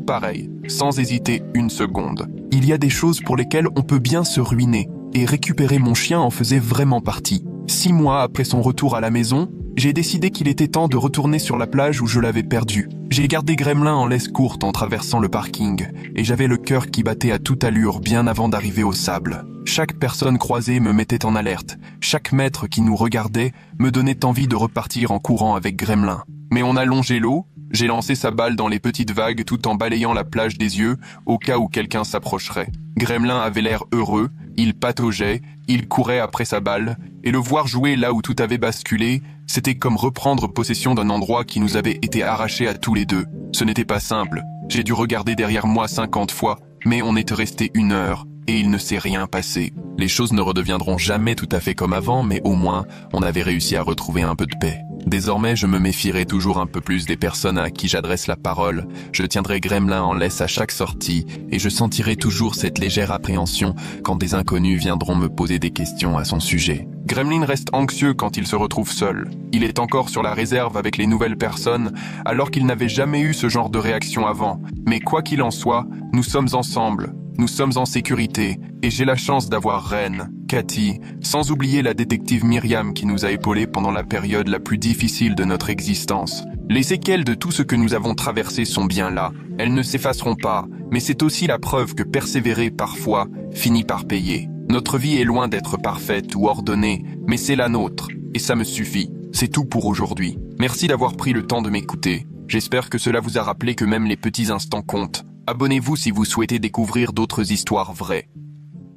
pareil, sans hésiter une seconde. Il y a des choses pour lesquelles on peut bien se ruiner, et récupérer mon chien en faisait vraiment partie. 6 mois après son retour à la maison, j'ai décidé qu'il était temps de retourner sur la plage où je l'avais perdu. J'ai gardé Gremlin en laisse courte en traversant le parking, et j'avais le cœur qui battait à toute allure bien avant d'arriver au sable. Chaque personne croisée me mettait en alerte, chaque maître qui nous regardait me donnait envie de repartir en courant avec Gremlin. Mais on a longé l'eau, j'ai lancé sa balle dans les petites vagues tout en balayant la plage des yeux au cas où quelqu'un s'approcherait. Gremlin avait l'air heureux, il pataugeait, il courait après sa balle, et le voir jouer là où tout avait basculé, c'était comme reprendre possession d'un endroit qui nous avait été arraché à tous les deux. Ce n'était pas simple, j'ai dû regarder derrière moi 50 fois, mais on était resté 1 heure, et il ne s'est rien passé. Les choses ne redeviendront jamais tout à fait comme avant, mais au moins, on avait réussi à retrouver un peu de paix. Désormais, je me méfierai toujours un peu plus des personnes à qui j'adresse la parole, je tiendrai Gremlin en laisse à chaque sortie, et je sentirai toujours cette légère appréhension quand des inconnus viendront me poser des questions à son sujet. Gremlin reste anxieux quand il se retrouve seul. Il est encore sur la réserve avec les nouvelles personnes, alors qu'il n'avait jamais eu ce genre de réaction avant. Mais quoi qu'il en soit, nous sommes ensemble. Nous sommes en sécurité, et j'ai la chance d'avoir Ren, Cathy, sans oublier la détective Myriam qui nous a épaulés pendant la période la plus difficile de notre existence. Les séquelles de tout ce que nous avons traversé sont bien là. Elles ne s'effaceront pas, mais c'est aussi la preuve que persévérer parfois finit par payer. Notre vie est loin d'être parfaite ou ordonnée, mais c'est la nôtre, et ça me suffit. C'est tout pour aujourd'hui. Merci d'avoir pris le temps de m'écouter. J'espère que cela vous a rappelé que même les petits instants comptent. Abonnez-vous si vous souhaitez découvrir d'autres histoires vraies.